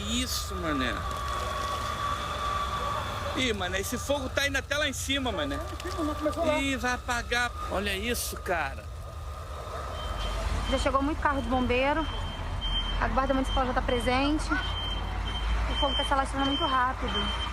isso, mané? Ih, mané, esse fogo tá indo até lá em cima, mané. Ih, vai apagar. Olha isso, cara. Já chegou muito carro de bombeiro. A guarda municipal já tá presente. O fogo tá se alastrando muito rápido.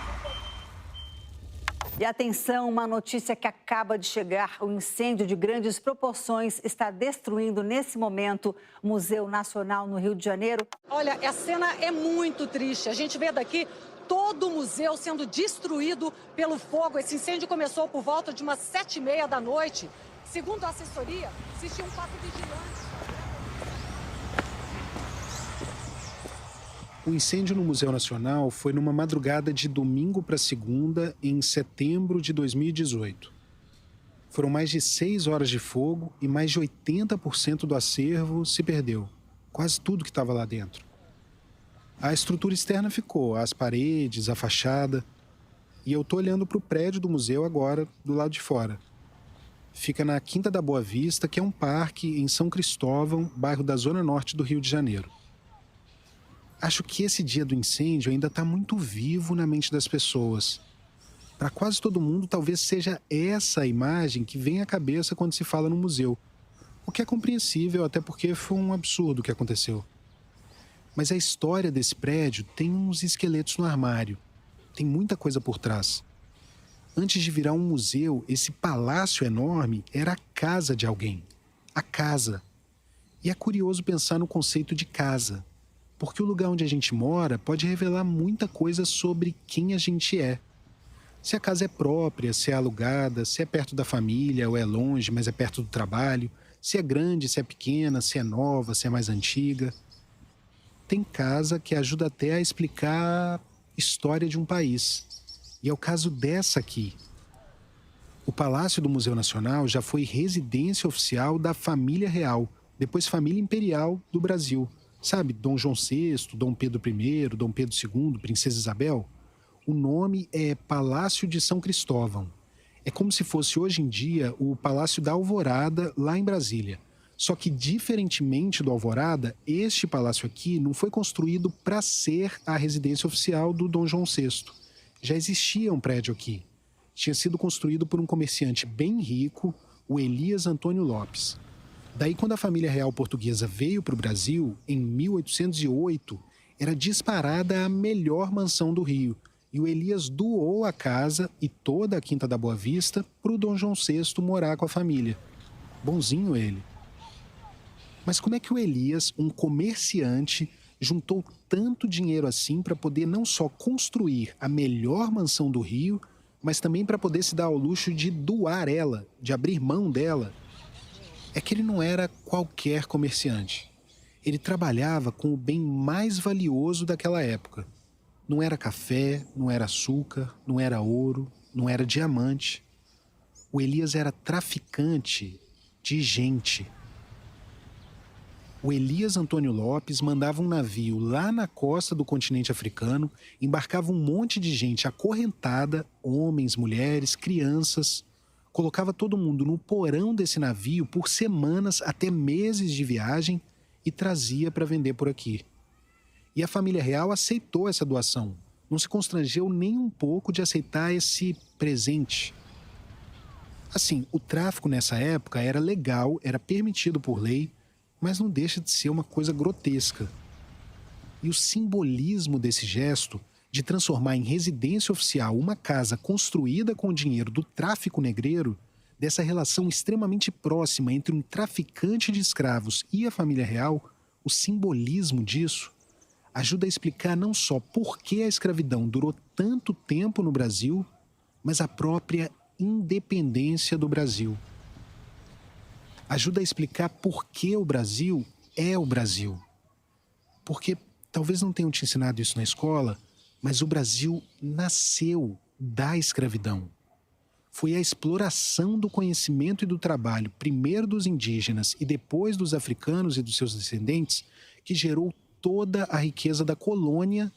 E atenção, uma notícia que acaba de chegar. O incêndio de grandes proporções está destruindo, nesse momento, o Museu Nacional no Rio de Janeiro. Olha, a cena é muito triste. A gente vê daqui todo o museu sendo destruído pelo fogo. Esse incêndio começou por volta de umas 7h30 da noite. Segundo a assessoria, existiam 4 vigilantes. O incêndio no Museu Nacional foi numa madrugada de domingo para segunda, em setembro de 2018. Foram mais de 6 horas de fogo e mais de 80% do acervo se perdeu. Quase tudo que estava lá dentro. A estrutura externa ficou, as paredes, a fachada. E eu estou olhando para o prédio do museu agora, do lado de fora. Fica na Quinta da Boa Vista, que é um parque em São Cristóvão, bairro da Zona Norte do Rio de Janeiro. Acho que esse dia do incêndio ainda está muito vivo na mente das pessoas. Para quase todo mundo, talvez seja essa a imagem que vem à cabeça quando se fala no museu. O que é compreensível, até porque foi um absurdo o que aconteceu. Mas a história desse prédio tem uns esqueletos no armário. Tem muita coisa por trás. Antes de virar um museu, esse palácio enorme era a casa de alguém. A casa. E é curioso pensar no conceito de casa. Porque o lugar onde a gente mora pode revelar muita coisa sobre quem a gente é. Se a casa é própria, se é alugada, se é perto da família ou é longe, mas é perto do trabalho, se é grande, se é pequena, se é nova, se é mais antiga. Tem casa que ajuda até a explicar a história de um país. E é o caso dessa aqui. O Palácio do Museu Nacional já foi residência oficial da família real, depois família imperial do Brasil. Sabe, Dom João VI, Dom Pedro I, Dom Pedro II, Princesa Isabel? O nome é Palácio de São Cristóvão. É como se fosse hoje em dia o Palácio da Alvorada, lá em Brasília. Só que, diferentemente do Alvorada, este palácio aqui não foi construído para ser a residência oficial do Dom João VI. Já existia um prédio aqui. Tinha sido construído por um comerciante bem rico, o Elias Antônio Lopes. Daí, quando a família real portuguesa veio para o Brasil, em 1808, era disparada a melhor mansão do Rio. E o Elias doou a casa e toda a Quinta da Boa Vista para o Dom João VI morar com a família. Bonzinho ele. Mas como é que o Elias, um comerciante, juntou tanto dinheiro assim para poder não só construir a melhor mansão do Rio, mas também para poder se dar ao luxo de doar ela, de abrir mão dela? É que ele não era qualquer comerciante. Ele trabalhava com o bem mais valioso daquela época. Não era café, não era açúcar, não era ouro, não era diamante. O Elias era traficante de gente. O Elias Antônio Lopes mandava um navio lá na costa do continente africano, embarcava um monte de gente acorrentada, homens, mulheres, crianças, colocava todo mundo no porão desse navio por semanas até meses de viagem e trazia para vender por aqui. E a família real aceitou essa doação, não se constrangeu nem um pouco de aceitar esse presente. Assim, o tráfico nessa época era legal, era permitido por lei, mas não deixa de ser uma coisa grotesca. E o simbolismo desse gesto de transformar em residência oficial uma casa construída com o dinheiro do tráfico negreiro, dessa relação extremamente próxima entre um traficante de escravos e a família real, o simbolismo disso ajuda a explicar não só por que a escravidão durou tanto tempo no Brasil, mas a própria independência do Brasil. Ajuda a explicar por que o Brasil é o Brasil. Porque talvez não tenham te ensinado isso na escola, mas o Brasil nasceu da escravidão. Foi a exploração do conhecimento e do trabalho, primeiro dos indígenas e depois dos africanos e dos seus descendentes, que gerou toda a riqueza da colônia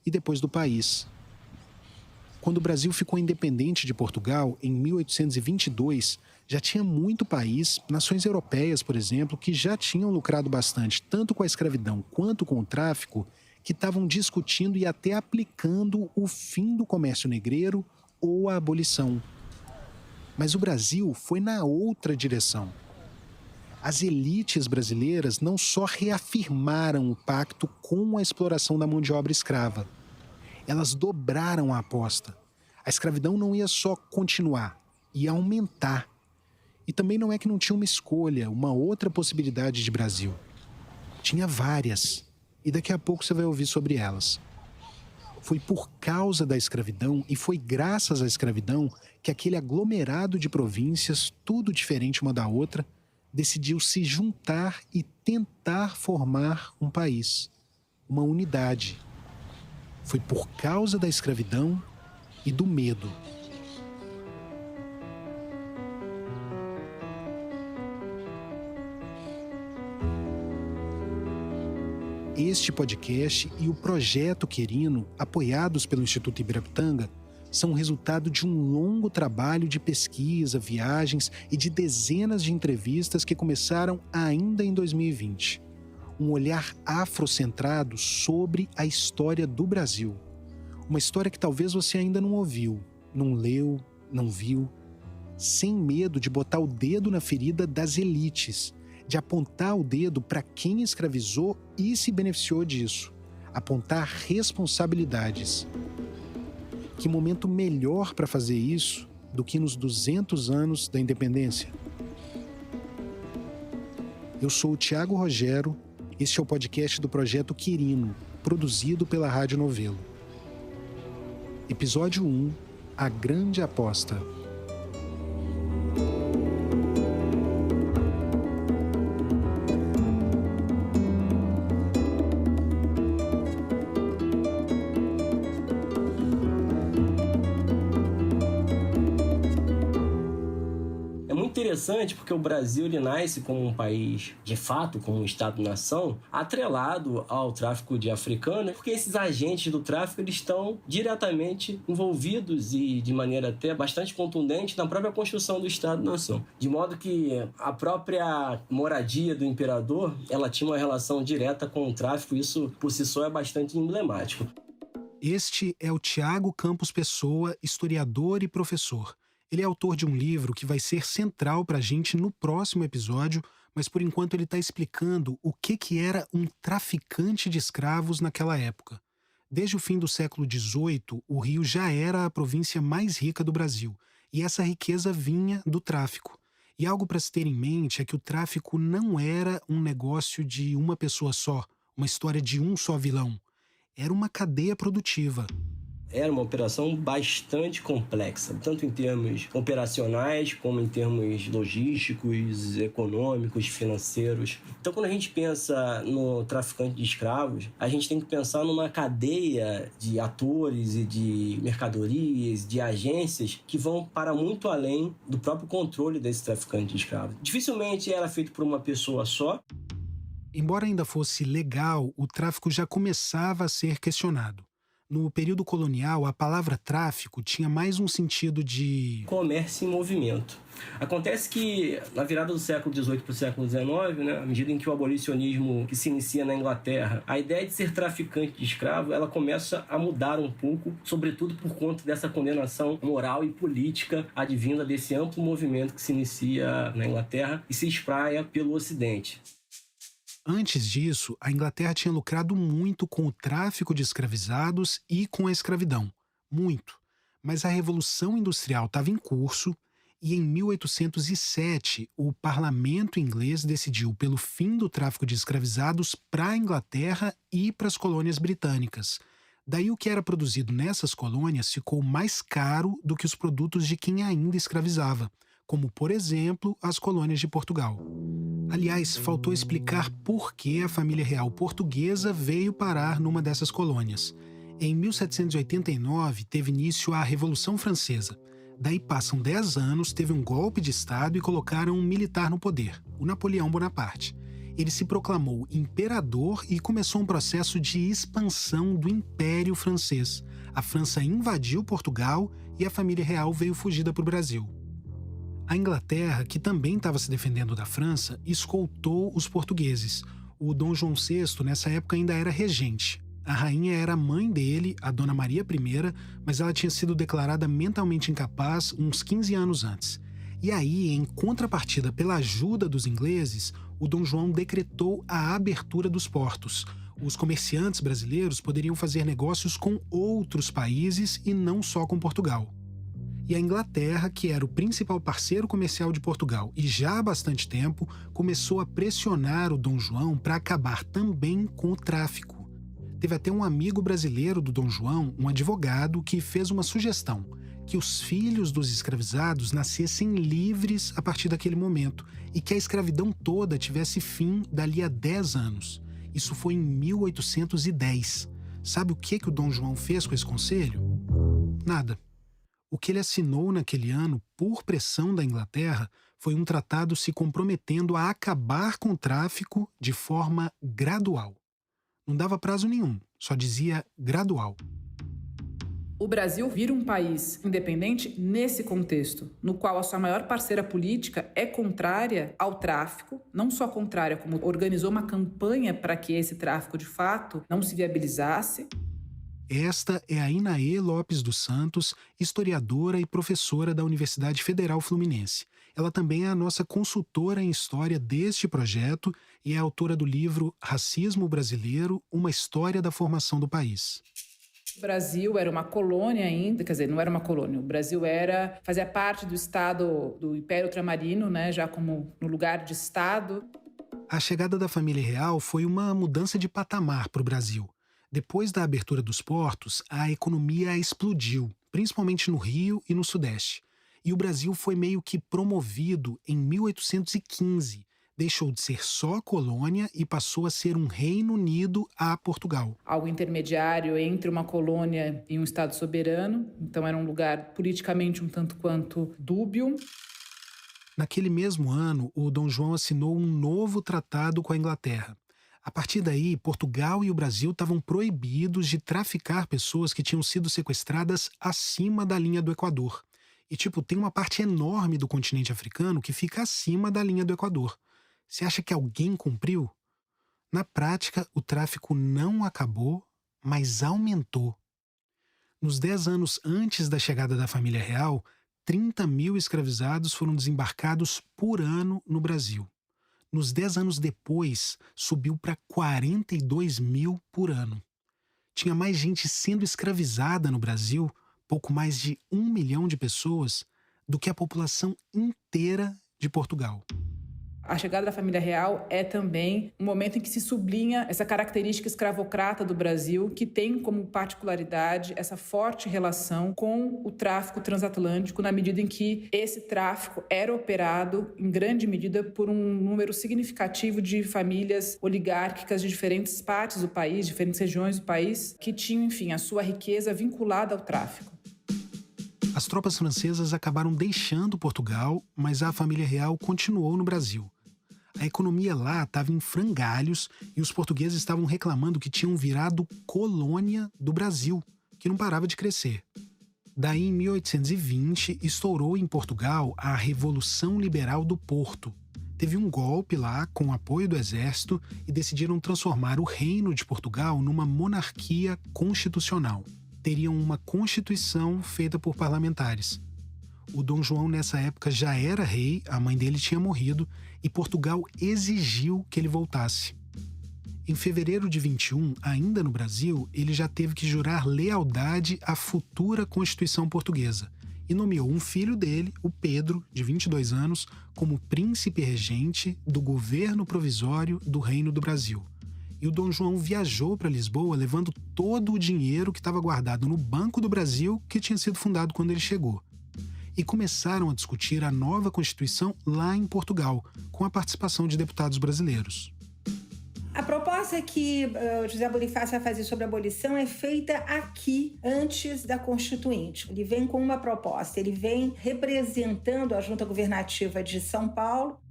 e depois do país. Quando o Brasil ficou independente de Portugal, em 1822, já tinha muito país, nações europeias, por exemplo, que já tinham lucrado bastante, tanto com a escravidão quanto com o tráfico, que estavam discutindo e até aplicando o fim do comércio negreiro ou a abolição. Mas o Brasil foi na outra direção. As elites brasileiras não só reafirmaram o pacto com a exploração da mão de obra escrava, elas dobraram a aposta. A escravidão não ia só continuar, ia aumentar. E também não é que não tinha uma escolha, uma outra possibilidade de Brasil. Tinha várias, e daqui a pouco você vai ouvir sobre elas. Foi por causa da escravidão e foi graças à escravidão que aquele aglomerado de províncias, tudo diferente uma da outra, decidiu se juntar e tentar formar um país, uma unidade. Foi por causa da escravidão e do medo. Este podcast e o Projeto Querino, apoiados pelo Instituto Ibirapitanga, são resultado de um longo trabalho de pesquisa, viagens e de dezenas de entrevistas que começaram ainda em 2020. Um olhar afrocentrado sobre a história do Brasil. Uma história que talvez você ainda não ouviu, não leu, não viu. Sem medo de botar o dedo na ferida das elites, de apontar o dedo para quem escravizou e se beneficiou disso. Apontar responsabilidades. Que momento melhor para fazer isso do que nos 200 anos da independência? Eu sou o Thiago Rogero, este é o podcast do Projeto Querino, produzido pela Rádio Novelo. Episódio 1, A Grande Aposta. Interessante porque o Brasil ele nasce como um país, de fato, como um Estado-nação, atrelado ao tráfico de africanos, porque esses agentes do tráfico eles estão diretamente envolvidos e de maneira até bastante contundente na própria construção do Estado-nação. De modo que a própria moradia do imperador, ela tinha uma relação direta com o tráfico, isso por si só é bastante emblemático. Este é o Thiago Campos Pessoa, historiador e professor. Ele é autor de um livro que vai ser central para a gente no próximo episódio, mas por enquanto ele está explicando o que era um traficante de escravos naquela época. Desde o fim do século XVIII, o Rio já era a província mais rica do Brasil, e essa riqueza vinha do tráfico. E algo para se ter em mente é que o tráfico não era um negócio de uma pessoa só, uma história de um só vilão. Era uma cadeia produtiva. Era uma operação bastante complexa, tanto em termos operacionais, como em termos logísticos, econômicos, financeiros. Então, quando a gente pensa no traficante de escravos, a gente tem que pensar numa cadeia de atores e de mercadorias, de agências que vão para muito além do próprio controle desse traficante de escravos. Dificilmente era feito por uma pessoa só. Embora ainda fosse legal, o tráfico já começava a ser questionado. No período colonial, a palavra tráfico tinha mais um sentido de comércio em movimento. Acontece que, na virada do século XVIII para o século XIX, à medida em que o abolicionismo que se inicia na Inglaterra, a ideia de ser traficante de escravo, ela começa a mudar um pouco, sobretudo por conta dessa condenação moral e política advinda desse amplo movimento que se inicia na Inglaterra e se espraia pelo Ocidente. Antes disso, a Inglaterra tinha lucrado muito com o tráfico de escravizados e com a escravidão. Muito. Mas a Revolução Industrial estava em curso e em 1807 o parlamento inglês decidiu pelo fim do tráfico de escravizados para a Inglaterra e para as colônias britânicas. Daí o que era produzido nessas colônias ficou mais caro do que os produtos de quem ainda escravizava, como, por exemplo, as colônias de Portugal. Aliás, faltou explicar por que a família real portuguesa veio parar numa dessas colônias. Em 1789, teve início a Revolução Francesa. Daí passam 10 anos, teve um golpe de Estado e colocaram um militar no poder, o Napoleão Bonaparte. Ele se proclamou imperador e começou um processo de expansão do Império Francês. A França invadiu Portugal e a família real veio fugida para o Brasil. A Inglaterra, que também estava se defendendo da França, escoltou os portugueses. O Dom João VI, nessa época, ainda era regente. A rainha era a mãe dele, a Dona Maria I, mas ela tinha sido declarada mentalmente incapaz uns 15 anos antes. E aí, em contrapartida pela ajuda dos ingleses, o Dom João decretou a abertura dos portos. Os comerciantes brasileiros poderiam fazer negócios com outros países e não só com Portugal. E a Inglaterra, que era o principal parceiro comercial de Portugal e já há bastante tempo, começou a pressionar o Dom João para acabar também com o tráfico. Teve até um amigo brasileiro do Dom João, um advogado, que fez uma sugestão: que os filhos dos escravizados nascessem livres a partir daquele momento e que a escravidão toda tivesse fim dali a 10 anos. Isso foi em 1810. Sabe o que o Dom João fez com esse conselho? Nada. O que ele assinou naquele ano, por pressão da Inglaterra, foi um tratado se comprometendo a acabar com o tráfico de forma gradual. Não dava prazo nenhum, só dizia gradual. O Brasil vira um país independente nesse contexto, no qual a sua maior parceira política é contrária ao tráfico, não só contrária, como organizou uma campanha para que esse tráfico, de fato, não se viabilizasse. Esta é a Inaê Lopes dos Santos, historiadora e professora da Universidade Federal Fluminense. Ela também é a nossa consultora em história deste projeto e é autora do livro Racismo Brasileiro, uma história da formação do país. O Brasil era uma colônia ainda, quer dizer, não era uma colônia. O Brasil fazia parte do Estado do Império Ultramarino, né, já como no lugar de Estado. A chegada da família real foi uma mudança de patamar para o Brasil. Depois da abertura dos portos, a economia explodiu, principalmente no Rio e no Sudeste. E o Brasil foi meio que promovido em 1815. Deixou de ser só colônia e passou a ser um Reino Unido a Portugal. Algo intermediário entre uma colônia e um Estado soberano. Então era um lugar politicamente um tanto quanto dúbio. Naquele mesmo ano, o Dom João assinou um novo tratado com a Inglaterra. A partir daí, Portugal e o Brasil estavam proibidos de traficar pessoas que tinham sido sequestradas acima da linha do Equador. E, tem uma parte enorme do continente africano que fica acima da linha do Equador. Você acha que alguém cumpriu? Na prática, o tráfico não acabou, mas aumentou. Nos 10 anos antes da chegada da família real, 30 mil escravizados foram desembarcados por ano no Brasil. Nos 10 anos depois, subiu para 42 mil por ano. Tinha mais gente sendo escravizada no Brasil, pouco mais de 1 milhão de pessoas, do que a população inteira de Portugal. A chegada da família real é também um momento em que se sublinha essa característica escravocrata do Brasil, que tem como particularidade essa forte relação com o tráfico transatlântico, na medida em que esse tráfico era operado, em grande medida, por um número significativo de famílias oligárquicas de diferentes partes do país, diferentes regiões do país, que tinham, enfim, a sua riqueza vinculada ao tráfico. As tropas francesas acabaram deixando Portugal, mas a família real continuou no Brasil. A economia lá estava em frangalhos e os portugueses estavam reclamando que tinham virado colônia do Brasil, que não parava de crescer. Daí, em 1820, estourou em Portugal a Revolução Liberal do Porto. Teve um golpe lá, com o apoio do exército, e decidiram transformar o Reino de Portugal numa monarquia constitucional. Teriam uma constituição feita por parlamentares. O Dom João, nessa época, já era rei, a mãe dele tinha morrido, e Portugal exigiu que ele voltasse. Em fevereiro de 21, ainda no Brasil, ele já teve que jurar lealdade à futura Constituição portuguesa e nomeou um filho dele, o Pedro, de 22 anos, como príncipe regente do governo provisório do Reino do Brasil. E o Dom João viajou para Lisboa levando todo o dinheiro que estava guardado no Banco do Brasil, que tinha sido fundado quando ele chegou. E começaram a discutir a nova Constituição lá em Portugal, com a participação de deputados brasileiros. A proposta que José Bonifácio vai fazer sobre a abolição é feita aqui, antes da Constituinte. Ele vem com uma proposta, ele vem representando a Junta Governativa de São Paulo.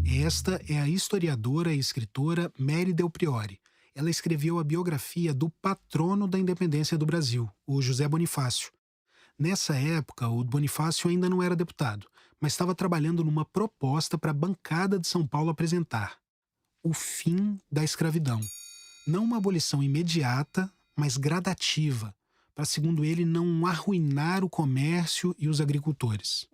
Esta é a historiadora e escritora Mary Del Priore. Ela escreveu a biografia do patrono da independência do Brasil, o José Bonifácio. Nessa época, o Bonifácio ainda não era deputado, mas estava trabalhando numa proposta para a bancada de São Paulo apresentar: o fim da escravidão. Não uma abolição imediata, mas gradativa, para, segundo ele, não arruinar o comércio e os agricultores.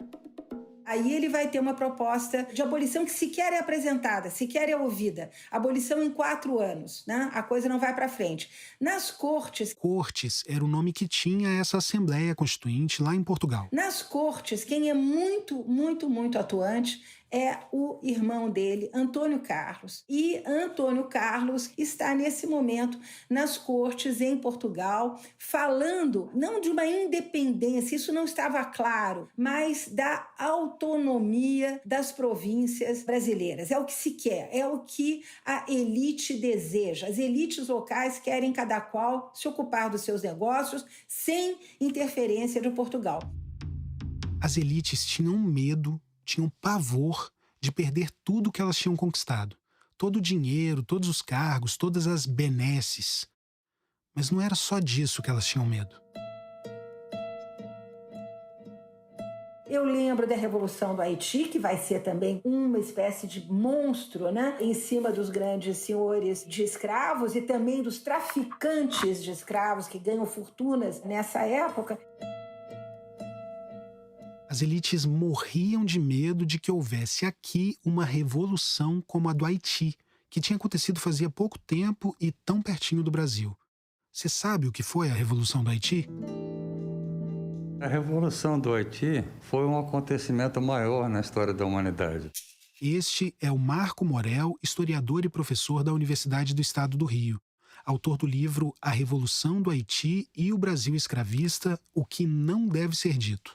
Aí ele vai ter uma proposta de abolição que sequer é apresentada, sequer é ouvida. Abolição em 4 anos, né? A coisa não vai para frente. Nas Cortes... Cortes era o nome que tinha essa Assembleia Constituinte lá em Portugal. Nas Cortes, quem é muito, muito, muito atuante é o irmão dele, Antônio Carlos. E Antônio Carlos está, nesse momento, nas Cortes em Portugal, falando não de uma independência, isso não estava claro, mas da autonomia das províncias brasileiras. É o que se quer, é o que a elite deseja. As elites locais querem cada qual se ocupar dos seus negócios sem interferência de Portugal. As elites tinham medo, tinham pavor de perder tudo que elas tinham conquistado. Todo o dinheiro, todos os cargos, todas as benesses. Mas não era só disso que elas tinham medo. Eu lembro da Revolução do Haiti, que vai ser também uma espécie de monstro, né? Em cima dos grandes senhores de escravos e também dos traficantes de escravos que ganham fortunas nessa época. As elites morriam de medo de que houvesse aqui uma revolução como a do Haiti, que tinha acontecido fazia pouco tempo e tão pertinho do Brasil. Você sabe o que foi a Revolução do Haiti? A Revolução do Haiti foi um acontecimento maior na história da humanidade. Este é o Marco Morel, historiador e professor da Universidade do Estado do Rio, autor do livro A Revolução do Haiti e o Brasil Escravista, o que não deve ser dito.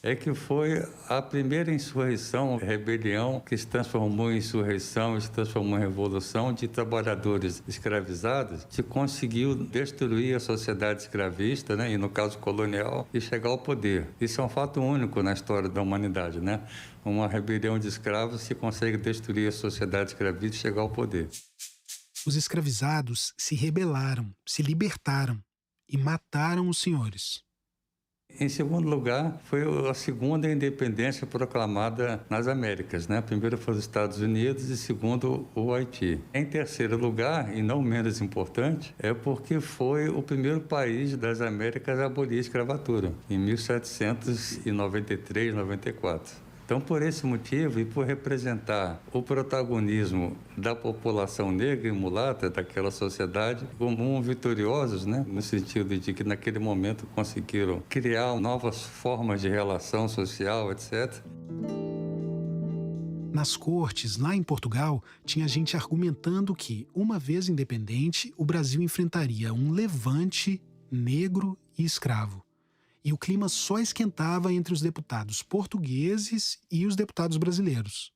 É que foi a primeira insurreição, rebelião, que se transformou em insurreição, se transformou em revolução de trabalhadores escravizados, que conseguiu destruir a sociedade escravista, né, e no caso colonial, e chegar ao poder. Isso é um fato único na história da humanidade, né? Uma rebelião de escravos que consegue destruir a sociedade escravista e chegar ao poder. Os escravizados se rebelaram, se libertaram e mataram os senhores. Em segundo lugar, foi a segunda independência proclamada nas Américas, né? Primeiro foram os Estados Unidos e segundo o Haiti. Em terceiro lugar, e não menos importante, é porque foi o primeiro país das Américas a abolir a escravatura, em 1793, 94. Então, por esse motivo e por representar o protagonismo da população negra e mulata daquela sociedade como vitoriosos, né? No sentido de que naquele momento conseguiram criar novas formas de relação social, etc. Nas cortes, lá em Portugal, tinha gente argumentando que, uma vez independente, o Brasil enfrentaria um levante negro e escravo. E o clima só esquentava entre os deputados portugueses e os deputados brasileiros.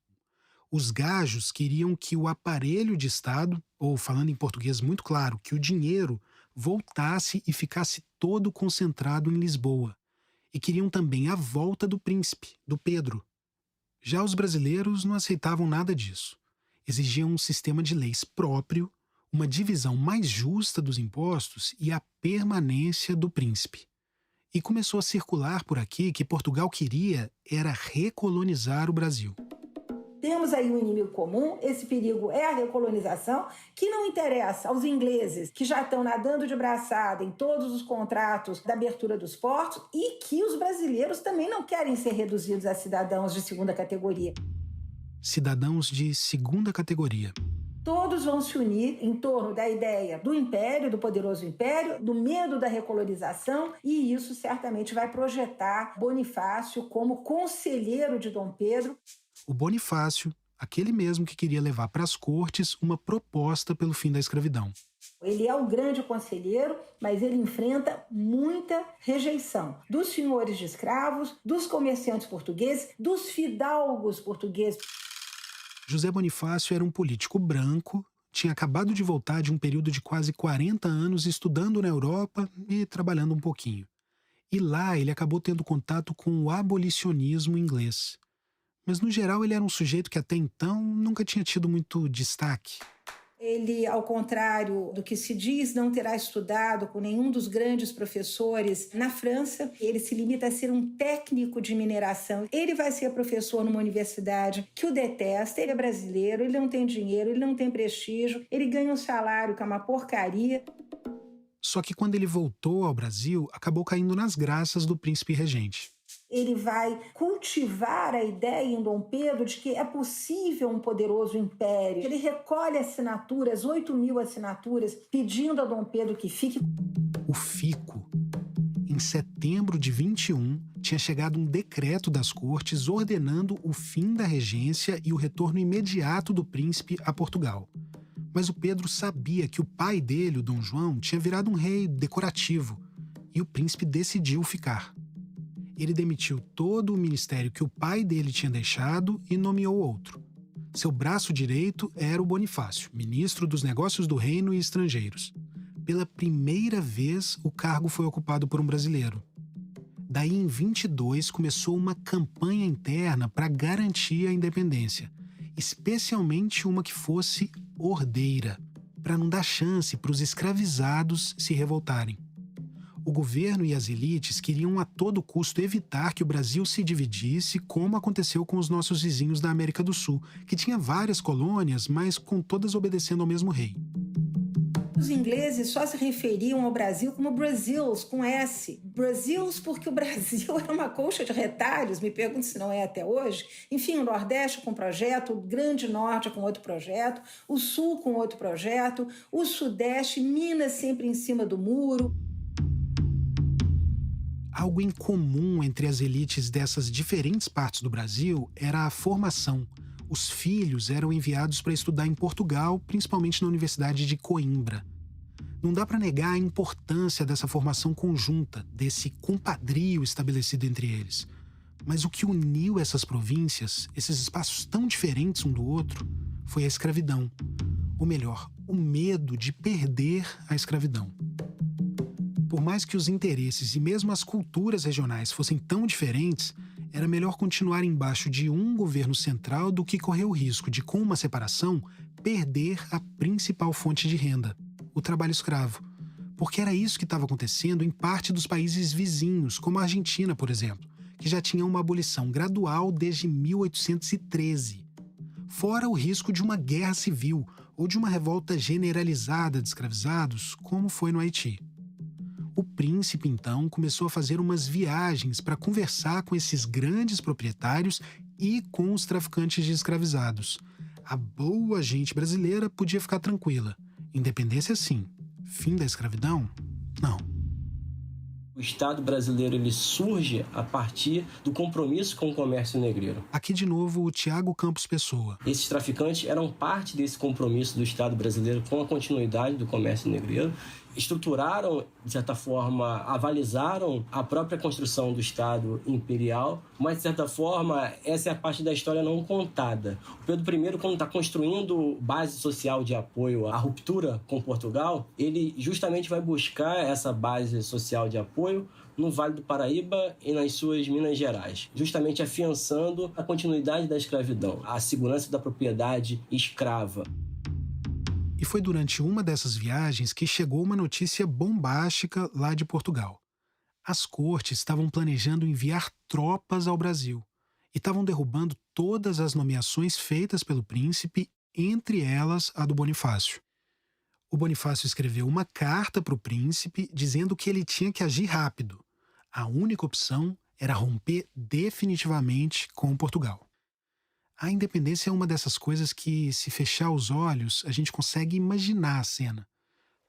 Os gajos queriam que o aparelho de Estado, ou falando em português muito claro, que o dinheiro voltasse e ficasse todo concentrado em Lisboa. E queriam também a volta do príncipe, do Pedro. Já os brasileiros não aceitavam nada disso. Exigiam um sistema de leis próprio, uma divisão mais justa dos impostos e a permanência do príncipe. E começou a circular por aqui que Portugal queria era recolonizar o Brasil. Temos aí um inimigo comum, esse perigo é a recolonização, que não interessa aos ingleses, que já estão nadando de braçada em todos os contratos da abertura dos portos, e que os brasileiros também não querem ser reduzidos a cidadãos de segunda categoria. Cidadãos de segunda categoria. Todos vão se unir em torno da ideia do império, do poderoso império, do medo da recolonização, e isso certamente vai projetar Bonifácio como conselheiro de Dom Pedro. O Bonifácio, aquele mesmo que queria levar para as cortes uma proposta pelo fim da escravidão. Ele é um grande conselheiro, mas ele enfrenta muita rejeição dos senhores de escravos, dos comerciantes portugueses, dos fidalgos portugueses. José Bonifácio era um político branco, tinha acabado de voltar de um período de quase 40 anos estudando na Europa e trabalhando um pouquinho. E lá ele acabou tendo contato com o abolicionismo inglês. Mas, no geral, ele era um sujeito que até então nunca tinha tido muito destaque. Ele, ao contrário do que se diz, não terá estudado com nenhum dos grandes professores na França. Ele se limita a ser um técnico de mineração. Ele vai ser professor numa universidade que o detesta. Ele é brasileiro, ele não tem dinheiro, ele não tem prestígio, ele ganha um salário que é uma porcaria. Só que quando ele voltou ao Brasil, acabou caindo nas graças do príncipe regente. Ele vai cultivar a ideia em Dom Pedro de que é possível um poderoso império. Ele recolhe assinaturas, 8.000 assinaturas, pedindo a Dom Pedro que fique. O fico. Em setembro de 21, tinha chegado um decreto das cortes ordenando o fim da regência e o retorno imediato do príncipe a Portugal. Mas o Pedro sabia que o pai dele, o Dom João, tinha virado um rei decorativo e o príncipe decidiu ficar. Ele demitiu todo o ministério que o pai dele tinha deixado e nomeou outro. Seu braço direito era o Bonifácio, ministro dos Negócios do Reino e Estrangeiros. Pela primeira vez, o cargo foi ocupado por um brasileiro. Daí, em 22, começou uma campanha interna para garantir a independência, especialmente uma que fosse ordeira, para não dar chance para os escravizados se revoltarem. O governo e as elites queriam a todo custo evitar que o Brasil se dividisse, como aconteceu com os nossos vizinhos da América do Sul, que tinha várias colônias, mas com todas obedecendo ao mesmo rei. Os ingleses só se referiam ao Brasil como Brazils, com S. Brazils porque o Brasil era uma colcha de retalhos, me pergunto se não é até hoje. Enfim, o Nordeste com um projeto, o Grande Norte com outro projeto, o Sul com outro projeto, o Sudeste, Minas sempre em cima do muro. Algo em comum entre as elites dessas diferentes partes do Brasil era a formação. Os filhos eram enviados para estudar em Portugal, principalmente na Universidade de Coimbra. Não dá para negar a importância dessa formação conjunta, desse compadrio estabelecido entre eles. Mas o que uniu essas províncias, esses espaços tão diferentes um do outro, foi a escravidão. Ou melhor, o medo de perder a escravidão. Por mais que os interesses e mesmo as culturas regionais fossem tão diferentes, era melhor continuar embaixo de um governo central do que correr o risco de, com uma separação, perder a principal fonte de renda, o trabalho escravo. Porque era isso que estava acontecendo em parte dos países vizinhos, como a Argentina, por exemplo, que já tinha uma abolição gradual desde 1813. Fora o risco de uma guerra civil ou de uma revolta generalizada de escravizados, como foi no Haiti. O príncipe, então, começou a fazer umas viagens para conversar com esses grandes proprietários e com os traficantes de escravizados. A boa gente brasileira podia ficar tranquila. Independência, sim. Fim da escravidão? Não. O Estado brasileiro ele surge a partir do compromisso com o comércio negreiro. Aqui de novo o Tiago Campos Pessoa. Esses traficantes eram parte desse compromisso do Estado brasileiro com a continuidade do comércio negreiro. Estruturaram, de certa forma, avalizaram a própria construção do Estado imperial, mas, de certa forma, essa é a parte da história não contada. O Pedro I, quando está construindo base social de apoio à ruptura com Portugal, ele justamente vai buscar essa base social de apoio no Vale do Paraíba e nas suas Minas Gerais, justamente afiançando a continuidade da escravidão, a segurança da propriedade escrava. E foi durante uma dessas viagens que chegou uma notícia bombástica lá de Portugal. As cortes estavam planejando enviar tropas ao Brasil e estavam derrubando todas as nomeações feitas pelo príncipe, entre elas a do Bonifácio. O Bonifácio escreveu uma carta para o príncipe dizendo que ele tinha que agir rápido. A única opção era romper definitivamente com Portugal. A independência é uma dessas coisas que, se fechar os olhos, a gente consegue imaginar a cena.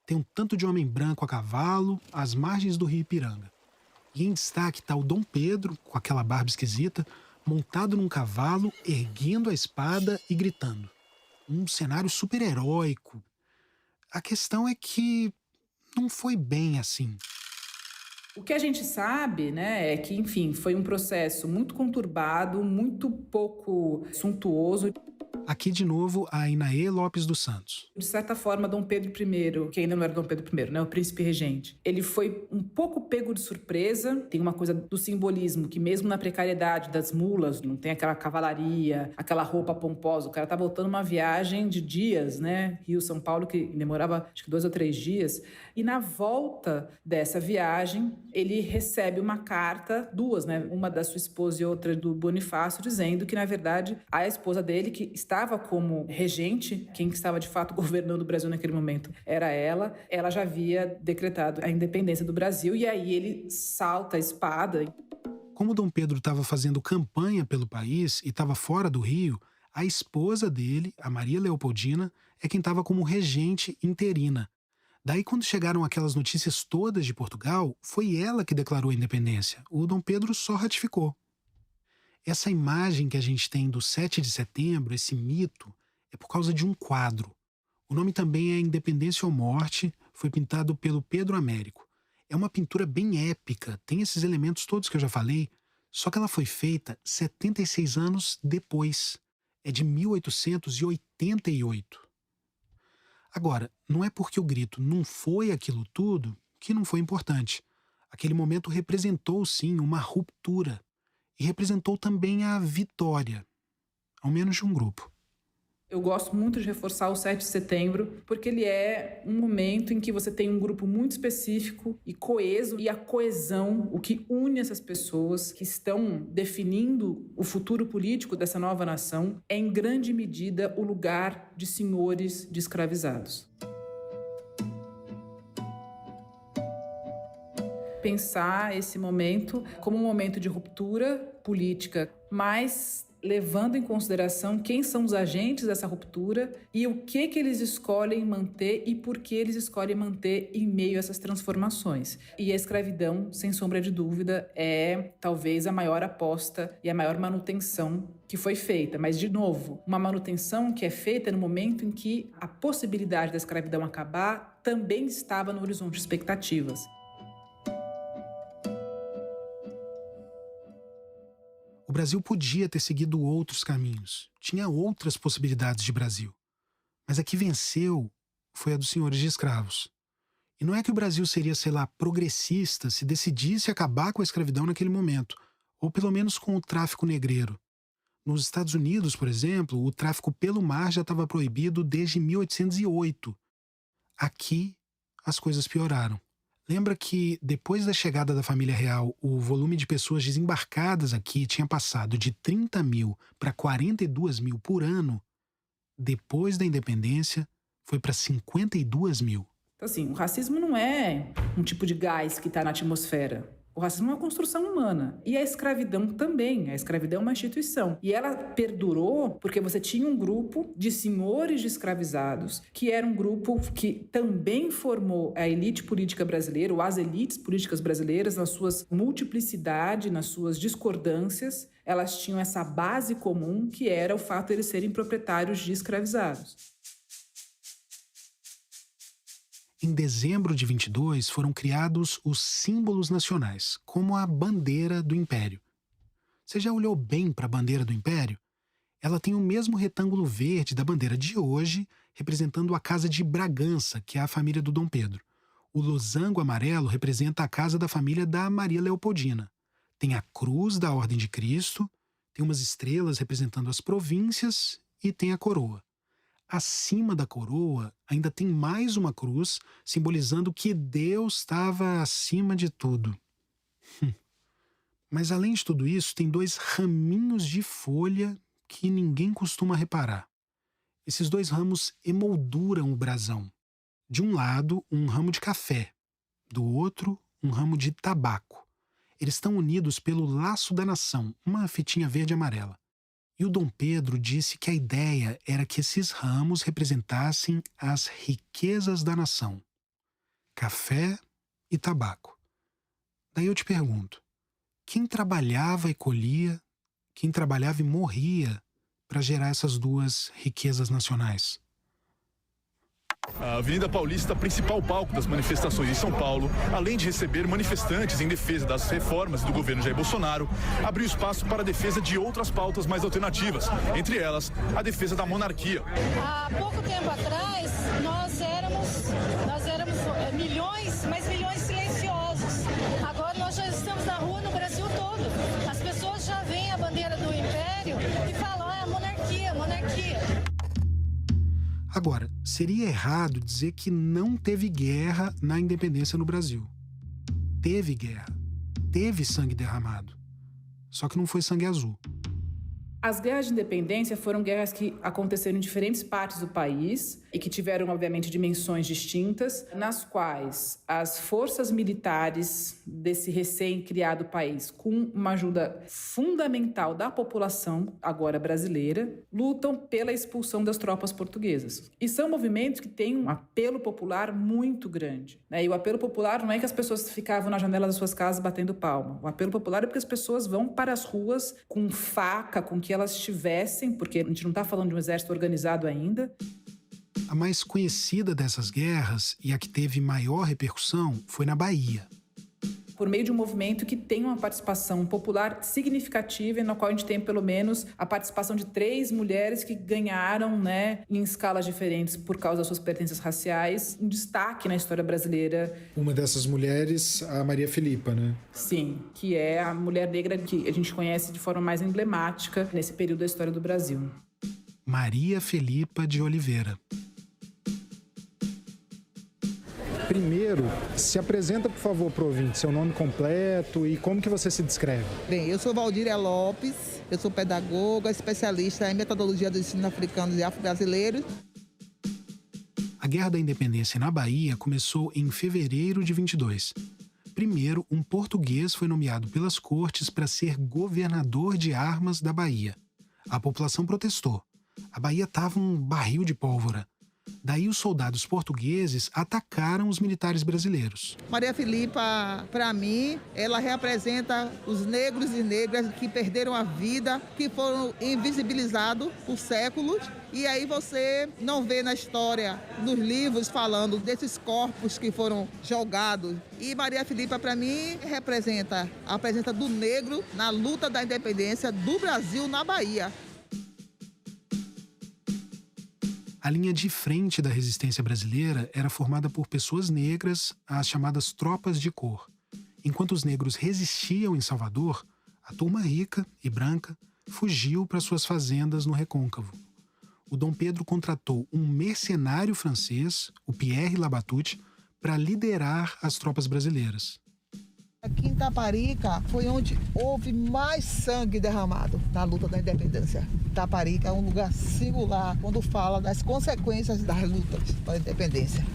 Tem um tanto de homem branco a cavalo, às margens do rio Ipiranga. E em destaque está o Dom Pedro, com aquela barba esquisita, montado num cavalo, erguendo a espada e gritando. Um cenário super-heróico. A questão é que não foi bem assim. O que a gente sabe, né, é que, enfim, foi um processo muito conturbado, muito pouco suntuoso. Aqui, de novo, a Inaê Lopes dos Santos. De certa forma, Dom Pedro I, que ainda não era Dom Pedro I, né, o príncipe regente, ele foi um pouco pego de surpresa. Tem uma coisa do simbolismo, que mesmo na precariedade das mulas, não tem aquela cavalaria, aquela roupa pomposa. O cara tá voltando uma viagem de dias, né, Rio-São Paulo, que demorava acho que 2 ou 3 dias. E na volta dessa viagem, ele recebe uma carta, 2, né, uma da sua esposa e outra do Bonifácio, dizendo que, na verdade, a esposa dele, que está estava como regente, quem estava de fato governando o Brasil naquele momento era ela. Ela já havia decretado a independência do Brasil e aí ele salta a espada. Como Dom Pedro estava fazendo campanha pelo país e estava fora do Rio, a esposa dele, a Maria Leopoldina, é quem estava como regente interina. Daí, quando chegaram aquelas notícias todas de Portugal, foi ela que declarou a independência. O Dom Pedro só ratificou. Essa imagem que a gente tem do 7 de setembro, esse mito, é por causa de um quadro. O nome também é Independência ou Morte, foi pintado pelo Pedro Américo. É uma pintura bem épica, tem esses elementos todos que eu já falei, só que ela foi feita 76 anos depois. É de 1888. Agora, não é porque o grito não foi aquilo tudo que não foi importante. Aquele momento representou, sim, uma ruptura. E representou também a vitória, ao menos de um grupo. Eu gosto muito de reforçar o 7 de setembro, porque ele é um momento em que você tem um grupo muito específico e coeso, e a coesão, o que une essas pessoas que estão definindo o futuro político dessa nova nação, é em grande medida o lugar de senhores de escravizados. Pensar esse momento como um momento de ruptura política, mas levando em consideração quem são os agentes dessa ruptura e o que eles escolhem manter e por que eles escolhem manter em meio a essas transformações. E a escravidão, sem sombra de dúvida, é talvez a maior aposta e a maior manutenção que foi feita. Mas, de novo, uma manutenção que é feita no momento em que a possibilidade da escravidão acabar também estava no horizonte de expectativas. O Brasil podia ter seguido outros caminhos. Tinha outras possibilidades de Brasil. Mas a que venceu foi a dos senhores de escravos. E não é que o Brasil seria, sei lá, progressista se decidisse acabar com a escravidão naquele momento, ou pelo menos com o tráfico negreiro. Nos Estados Unidos, por exemplo, o tráfico pelo mar já estava proibido desde 1808. Aqui, as coisas pioraram. Lembra que, depois da chegada da família real, o volume de pessoas desembarcadas aqui tinha passado de 30 mil para 42 mil por ano? Depois da independência, foi para 52 mil. Então, assim, o racismo não é um tipo de gás que está na atmosfera. O racismo é uma construção humana. E a escravidão também. A escravidão é uma instituição. E ela perdurou porque você tinha um grupo de senhores de escravizados, que era um grupo que também formou a elite política brasileira, ou as elites políticas brasileiras, nas suas multiplicidade, nas suas discordâncias. Elas tinham essa base comum, que era o fato de eles serem proprietários de escravizados. Em dezembro de 22, foram criados os símbolos nacionais, como a bandeira do Império. Você já olhou bem para a bandeira do Império? Ela tem o mesmo retângulo verde da bandeira de hoje, representando a Casa de Bragança, que é a família do Dom Pedro. O losango amarelo representa a casa da família da Maria Leopoldina. Tem a cruz da Ordem de Cristo, tem umas estrelas representando as províncias e tem a coroa. Acima da coroa ainda tem mais uma cruz, simbolizando que Deus estava acima de tudo. Mas além de tudo isso, tem dois raminhos de folha que ninguém costuma reparar. Esses dois ramos emolduram o brasão. De um lado, um ramo de café. Do outro, um ramo de tabaco. Eles estão unidos pelo laço da nação, uma fitinha verde e amarela. E o Dom Pedro disse que a ideia era que esses ramos representassem as riquezas da nação. Café e tabaco. Daí eu te pergunto, quem trabalhava e colhia, quem trabalhava e morria para gerar essas duas riquezas nacionais? A Avenida Paulista, principal palco das manifestações em São Paulo, além de receber manifestantes em defesa das reformas do governo Jair Bolsonaro, abriu espaço para a defesa de outras pautas mais alternativas, entre elas a defesa da monarquia. Há pouco tempo atrás, nós éramos milhões, mas milhões silenciosos. Agora nós já estamos na rua no Brasil todo. As pessoas já veem a bandeira do Império e falam, monarquia, monarquia. Agora, seria errado dizer que não teve guerra na independência no Brasil. Teve guerra. Teve sangue derramado. Só que não foi sangue azul. As guerras de independência foram guerras que aconteceram em diferentes partes do país e que tiveram, obviamente, dimensões distintas, nas quais as forças militares desse recém-criado país, com uma ajuda fundamental da população, agora brasileira, lutam pela expulsão das tropas portuguesas. E são movimentos que têm um apelo popular muito grande, né? E o apelo popular não é que as pessoas ficavam na janela das suas casas batendo palma. O apelo popular é porque as pessoas vão para as ruas com faca, com que elas tivessem, porque a gente não está falando de um exército organizado ainda. A mais conhecida dessas guerras e a que teve maior repercussão foi na Bahia. Por meio de um movimento que tem uma participação popular significativa e no qual a gente tem, pelo menos, a participação de 3 mulheres que ganharam, né, em escalas diferentes por causa das suas pertences raciais, um destaque na história brasileira. Uma dessas mulheres, a Maria Filipa, né? Sim, que é a mulher negra que a gente conhece de forma mais emblemática nesse período da história do Brasil. Maria Filipa de Oliveira. Primeiro, se apresenta, por favor, para o ouvinte, seu nome completo e como que você se descreve. Bem, eu sou Valdíria Lopes, eu sou pedagoga, especialista em metodologia do ensino africano e afro-brasileiros. A Guerra da Independência na Bahia começou em fevereiro de 22. Primeiro, um português foi nomeado pelas cortes para ser governador de armas da Bahia. A população protestou. A Bahia estava um barril de pólvora. Daí os soldados portugueses atacaram os militares brasileiros. Maria Filipa, para mim, ela representa os negros e negras que perderam a vida, que foram invisibilizados por séculos. E aí você não vê na história, nos livros, falando desses corpos que foram jogados. E Maria Filipa, para mim, representa a presença do negro na luta da independência do Brasil na Bahia. A linha de frente da resistência brasileira era formada por pessoas negras, as chamadas tropas de cor. Enquanto os negros resistiam em Salvador, a turma rica e branca fugiu para suas fazendas no Recôncavo. O Dom Pedro contratou um mercenário francês, o Pierre Labatut, para liderar as tropas brasileiras. Aqui em Taparica foi onde houve mais sangue derramado na luta da independência. Taparica é um lugar singular quando fala das consequências das lutas pela independência.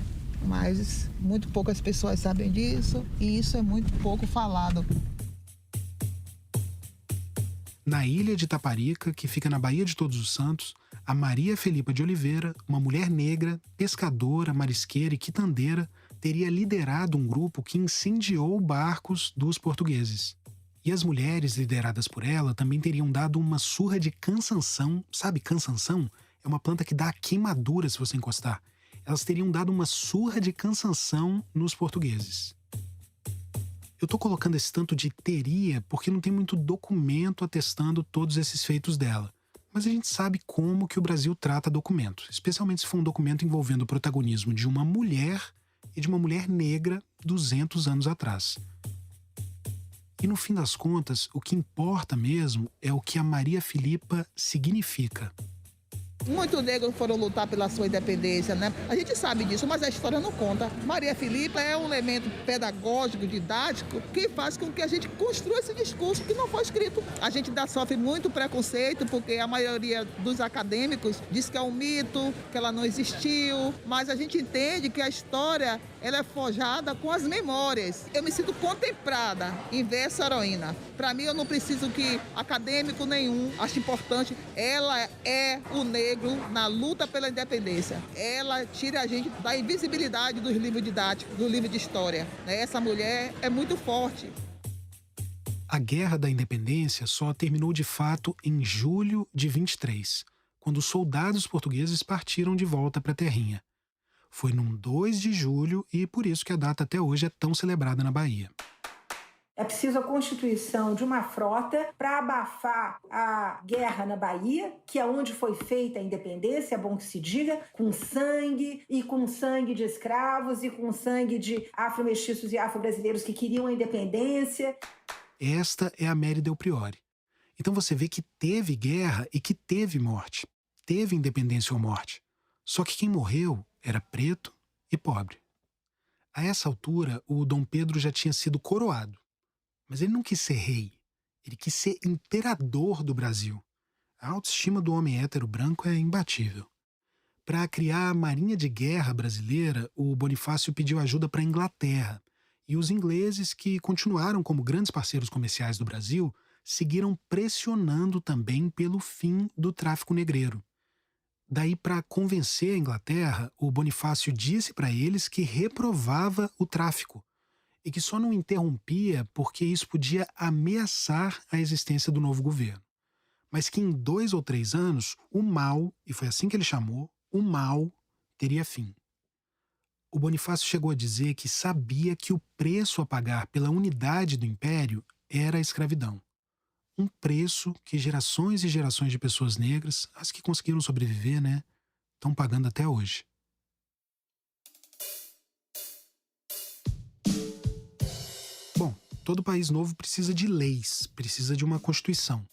Mas muito poucas pessoas sabem disso e isso é muito pouco falado. Na ilha de Taparica, que fica na Baía de Todos os Santos, a Maria Filipa de Oliveira, uma mulher negra, pescadora, marisqueira e quitandeira, teria liderado um grupo que incendiou barcos dos portugueses. E as mulheres lideradas por ela também teriam dado uma surra de cansanção. Sabe, cansanção? É uma planta que dá queimadura se você encostar. Elas teriam dado uma surra de cansanção nos portugueses. Eu tô colocando esse tanto de teria porque não tem muito documento atestando todos esses feitos dela. Mas a gente sabe como que o Brasil trata documento, especialmente se for um documento envolvendo o protagonismo de uma mulher e de uma mulher negra 200 anos atrás. E no fim das contas, o que importa mesmo é o que a Maria Filipa significa. Muitos negros foram lutar pela sua independência, né? A gente sabe disso, mas a história não conta. Maria Filipa é um elemento pedagógico, didático, que faz com que a gente construa esse discurso que não foi escrito. A gente ainda sofre muito preconceito, porque a maioria dos acadêmicos diz que é um mito, que ela não existiu, mas a gente entende que a história ela é forjada com as memórias. Eu me sinto contemplada em ver essa heroína. Para mim, eu não preciso que acadêmico nenhum ache importante. Ela é o negro na luta pela independência. Ela tira a gente da invisibilidade dos livros didáticos, do livro de história. Essa mulher é muito forte. A Guerra da Independência só terminou de fato em julho de 23, quando os soldados portugueses partiram de volta para a terrinha. Foi num 2 de julho e por isso que a data até hoje é tão celebrada na Bahia. É preciso a constituição de uma frota para abafar a guerra na Bahia, que é onde foi feita a independência, é bom que se diga, com sangue de escravos e com sangue de afro-mestiços e afro-brasileiros que queriam a independência. Esta é a Mary Del Priore. Então você vê que teve guerra e que teve morte. Teve independência ou morte. Só que quem morreu era preto e pobre. A essa altura, o Dom Pedro já tinha sido coroado. Mas ele não quis ser rei, ele quis ser imperador do Brasil. A autoestima do homem hétero branco é imbatível. Para criar a Marinha de Guerra brasileira, o Bonifácio pediu ajuda para a Inglaterra. E os ingleses, que continuaram como grandes parceiros comerciais do Brasil, seguiram pressionando também pelo fim do tráfico negreiro. Daí, para convencer a Inglaterra, o Bonifácio disse para eles que reprovava o tráfico e que só não interrompia porque isso podia ameaçar a existência do novo governo. Mas que em 2 ou 3 anos, o mal, e foi assim que ele chamou, o mal teria fim. O Bonifácio chegou a dizer que sabia que o preço a pagar pela unidade do império era a escravidão. Um preço que gerações e gerações de pessoas negras, as que conseguiram sobreviver, estão pagando até hoje. Bom, todo país novo precisa de leis, precisa de uma Constituição.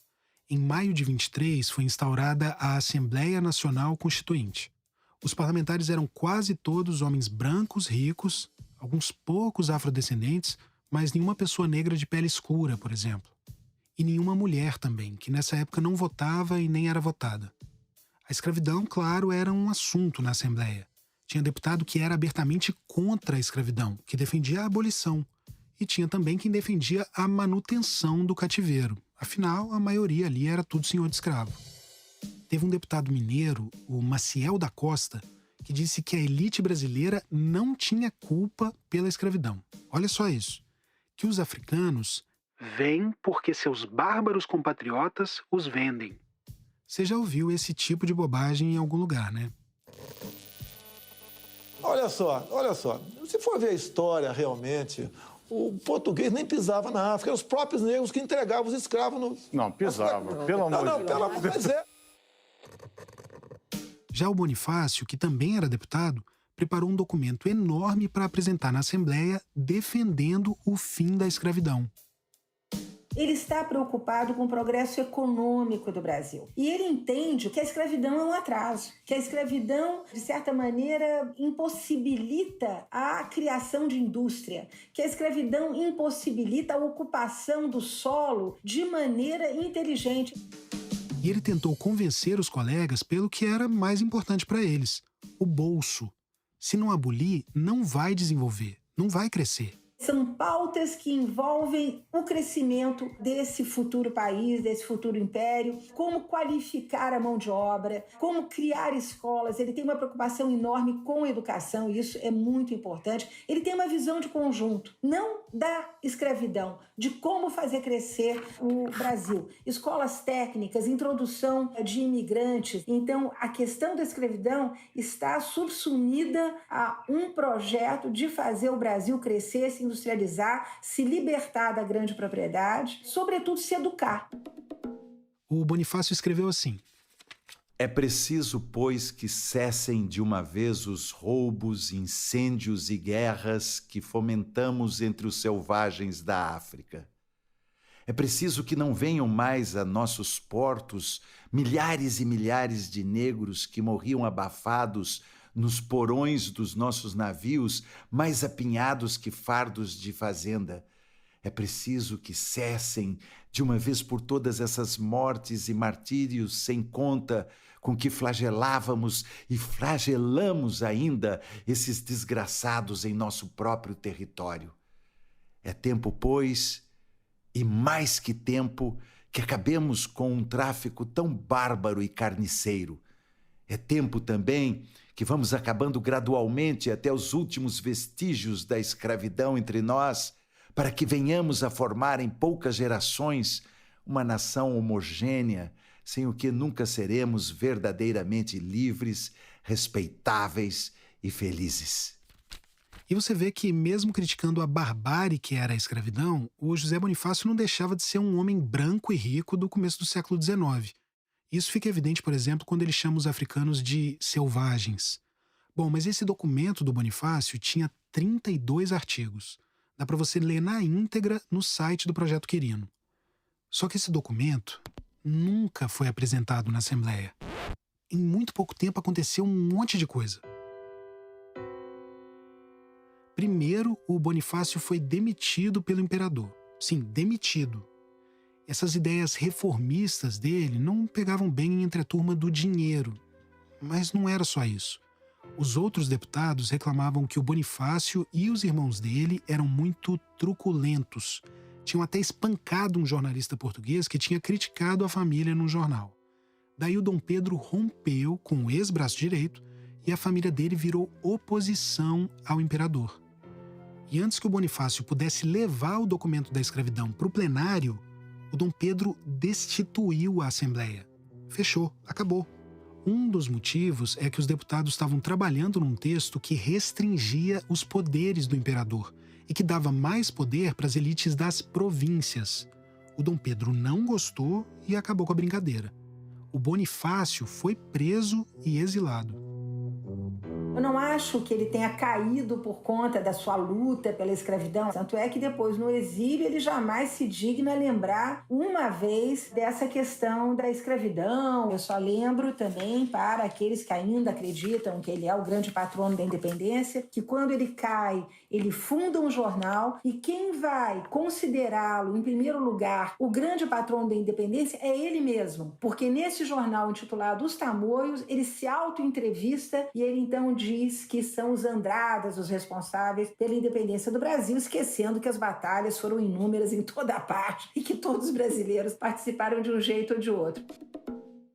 Em maio de 23 foi instaurada a Assembleia Nacional Constituinte. Os parlamentares eram quase todos homens brancos, ricos, alguns poucos afrodescendentes, mas nenhuma pessoa negra de pele escura, por exemplo. E nenhuma mulher também, que nessa época não votava e nem era votada. A escravidão, claro, era um assunto na Assembleia. Tinha deputado que era abertamente contra a escravidão, que defendia a abolição. E tinha também quem defendia a manutenção do cativeiro. Afinal, a maioria ali era tudo senhor de escravo. Teve um deputado mineiro, o Maciel da Costa, que disse que a elite brasileira não tinha culpa pela escravidão. Olha só isso. Que os africanos vêm porque seus bárbaros compatriotas os vendem. Você já ouviu esse tipo de bobagem em algum lugar, né? Olha só. Se for ver a história realmente, o português nem pisava na África. Eram os próprios negros que entregavam os escravos no... Não, pisava. Pelo amor de Deus. Mas é... Já o Bonifácio, que também era deputado, preparou um documento enorme para apresentar na Assembleia defendendo o fim da escravidão. Ele está preocupado com o progresso econômico do Brasil. E ele entende que a escravidão é um atraso, que a escravidão, de certa maneira, impossibilita a criação de indústria, que a escravidão impossibilita a ocupação do solo de maneira inteligente. E ele tentou convencer os colegas pelo que era mais importante para eles, o bolso. Se não abolir, não vai desenvolver, não vai crescer. São pautas que envolvem o crescimento desse futuro país, desse futuro império, como qualificar a mão de obra, como criar escolas. Ele tem uma preocupação enorme com a educação, e isso é muito importante. Ele tem uma visão de conjunto, não da escravidão, de como fazer crescer o Brasil. Escolas técnicas, introdução de imigrantes. Então, a questão da escravidão está subsumida a um projeto de fazer o Brasil crescer, se industrializar, se libertar da grande propriedade, sobretudo se educar. O Bonifácio escreveu assim: É preciso, pois, que cessem de uma vez os roubos, incêndios e guerras que fomentamos entre os selvagens da África. É preciso que não venham mais a nossos portos milhares e milhares de negros que morriam abafados nos porões dos nossos navios, mais apinhados que fardos de fazenda. É preciso que cessem de uma vez por todas essas mortes e martírios sem conta com que flagelávamos e flagelamos ainda esses desgraçados em nosso próprio território. É tempo, pois, e mais que tempo, que acabemos com um tráfico tão bárbaro e carniceiro. É tempo também que vamos acabando gradualmente até os últimos vestígios da escravidão entre nós, para que venhamos a formar em poucas gerações uma nação homogênea, sem o que nunca seremos verdadeiramente livres, respeitáveis e felizes. E você vê que, mesmo criticando a barbárie que era a escravidão, o José Bonifácio não deixava de ser um homem branco e rico do começo do século XIX. Isso fica evidente, por exemplo, quando ele chama os africanos de selvagens. Bom, mas esse documento do Bonifácio tinha 32 artigos. Dá para você ler na íntegra no site do Projeto Quirino. Só que esse documento nunca foi apresentado na Assembleia. Em muito pouco tempo aconteceu um monte de coisa. Primeiro, o Bonifácio foi demitido pelo imperador. Sim, demitido. Essas ideias reformistas dele não pegavam bem entre a turma do dinheiro. Mas não era só isso. Os outros deputados reclamavam que o Bonifácio e os irmãos dele eram muito truculentos. Tinham até espancado um jornalista português que tinha criticado a família num jornal. Daí o Dom Pedro rompeu com o ex-braço direito e a família dele virou oposição ao imperador. E antes que o Bonifácio pudesse levar o documento da escravidão para o plenário, o Dom Pedro destituiu a Assembleia. Fechou, acabou. Um dos motivos é que os deputados estavam trabalhando num texto que restringia os poderes do imperador e que dava mais poder para as elites das províncias. O Dom Pedro não gostou e acabou com a brincadeira. O Bonifácio foi preso e exilado. Eu não acho que ele tenha caído por conta da sua luta pela escravidão. Tanto é que depois, no exílio, ele jamais se digna lembrar uma vez dessa questão da escravidão. Eu só lembro também, para aqueles que ainda acreditam que ele é o grande patrono da independência, que quando ele cai, ele funda um jornal e quem vai considerá-lo, em primeiro lugar, o grande patrono da independência é ele mesmo. Porque nesse jornal intitulado Os Tamoios, ele se auto-entrevista e ele então diz que são os Andradas os responsáveis pela independência do Brasil, esquecendo que as batalhas foram inúmeras em toda a parte e que todos os brasileiros participaram de um jeito ou de outro.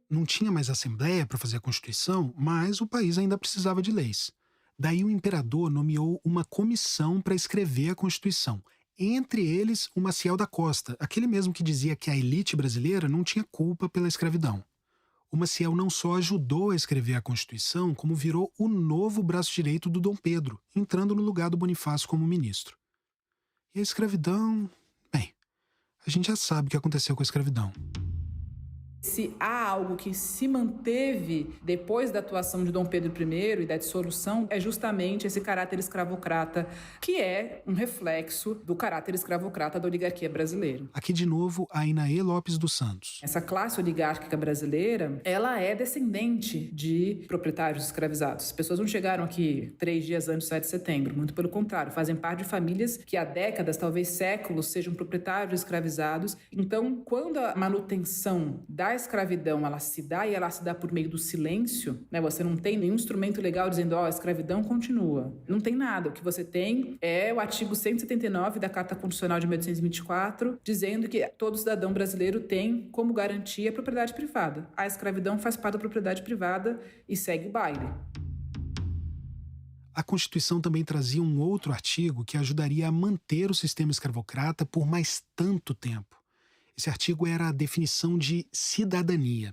Não tinha mais assembleia para fazer a Constituição, mas o país ainda precisava de leis. Daí o imperador nomeou uma comissão para escrever a Constituição. Entre eles, o Maciel da Costa, aquele mesmo que dizia que a elite brasileira não tinha culpa pela escravidão. O Maciel não só ajudou a escrever a Constituição, como virou o novo braço direito do Dom Pedro, entrando no lugar do Bonifácio como ministro. E a escravidão... Bem, a gente já sabe o que aconteceu com a escravidão. Se há algo que se manteve depois da atuação de Dom Pedro I e da dissolução, é justamente esse caráter escravocrata, que é um reflexo do caráter escravocrata da oligarquia brasileira. Aqui de novo, a Inaê Lopes dos Santos. Essa classe oligárquica brasileira, ela é descendente de proprietários escravizados. As pessoas não chegaram aqui 3 dias antes do 7 de setembro, muito pelo contrário, fazem parte de famílias que há décadas, talvez séculos, sejam proprietários escravizados. Então, quando a manutenção da escravidão ela se dá e ela se dá por meio do silêncio, né? Você não tem nenhum instrumento legal dizendo, a escravidão continua. Não tem nada. O que você tem é o artigo 179 da Carta Constitucional de 1824, dizendo que todo cidadão brasileiro tem como garantia a propriedade privada. A escravidão faz parte da propriedade privada e segue o baile. A Constituição também trazia um outro artigo que ajudaria a manter o sistema escravocrata por mais tanto tempo. Esse artigo era a definição de cidadania.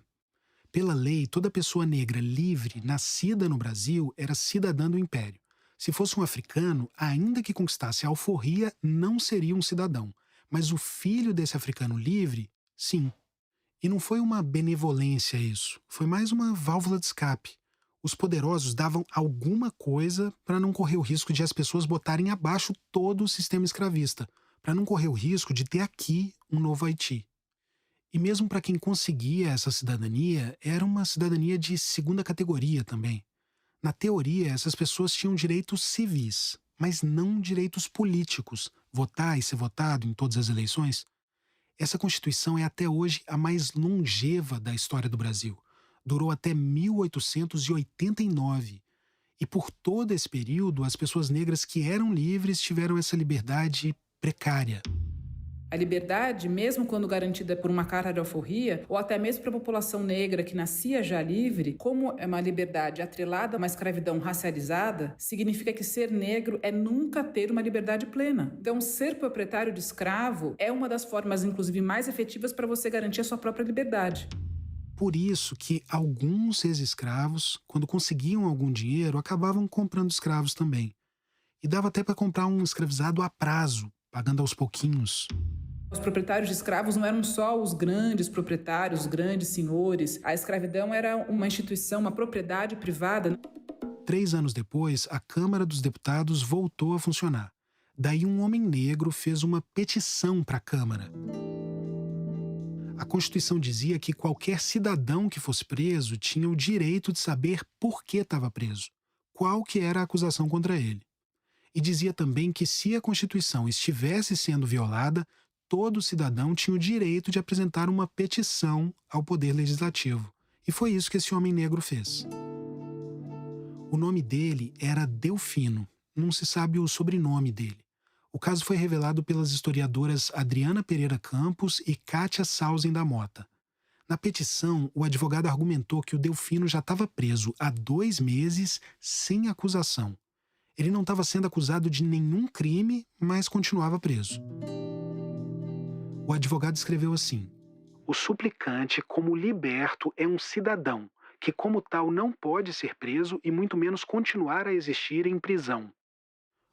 Pela lei, toda pessoa negra livre, nascida no Brasil, era cidadã do Império. Se fosse um africano, ainda que conquistasse a alforria, não seria um cidadão. Mas o filho desse africano livre, sim. E não foi uma benevolência isso, foi mais uma válvula de escape. Os poderosos davam alguma coisa para não correr o risco de as pessoas botarem abaixo todo o sistema escravista, para não correr o risco de ter aqui um novo Haiti. E mesmo para quem conseguia essa cidadania, era uma cidadania de segunda categoria também. Na teoria, essas pessoas tinham direitos civis, mas não direitos políticos, votar e ser votado em todas as eleições. Essa Constituição é até hoje a mais longeva da história do Brasil. Durou até 1889. E por todo esse período, as pessoas negras que eram livres tiveram essa liberdade precária. A liberdade, mesmo quando garantida por uma carta de alforria, ou até mesmo para a população negra que nascia já livre, como é uma liberdade atrelada a uma escravidão racializada, significa que ser negro é nunca ter uma liberdade plena. Então, ser proprietário de escravo é uma das formas, inclusive, mais efetivas para você garantir a sua própria liberdade. Por isso que alguns ex-escravos, quando conseguiam algum dinheiro, acabavam comprando escravos também. E dava até para comprar um escravizado a prazo, pagando aos pouquinhos. Os proprietários de escravos não eram só os grandes proprietários, os grandes senhores. A escravidão era uma instituição, uma propriedade privada. 3 anos depois, a Câmara dos Deputados voltou a funcionar. Daí um homem negro fez uma petição para a Câmara. A Constituição dizia que qualquer cidadão que fosse preso tinha o direito de saber por que estava preso, qual que era a acusação contra ele. E dizia também que se a Constituição estivesse sendo violada, todo cidadão tinha o direito de apresentar uma petição ao Poder Legislativo. E foi isso que esse homem negro fez. O nome dele era Delfino. Não se sabe o sobrenome dele. O caso foi revelado pelas historiadoras Adriana Pereira Campos e Kátia Sausen da Mota. Na petição, o advogado argumentou que o Delfino já estava preso há 2 meses sem acusação. Ele não estava sendo acusado de nenhum crime, mas continuava preso. O advogado escreveu assim: o suplicante, como liberto, é um cidadão, que como tal não pode ser preso e muito menos continuar a existir em prisão.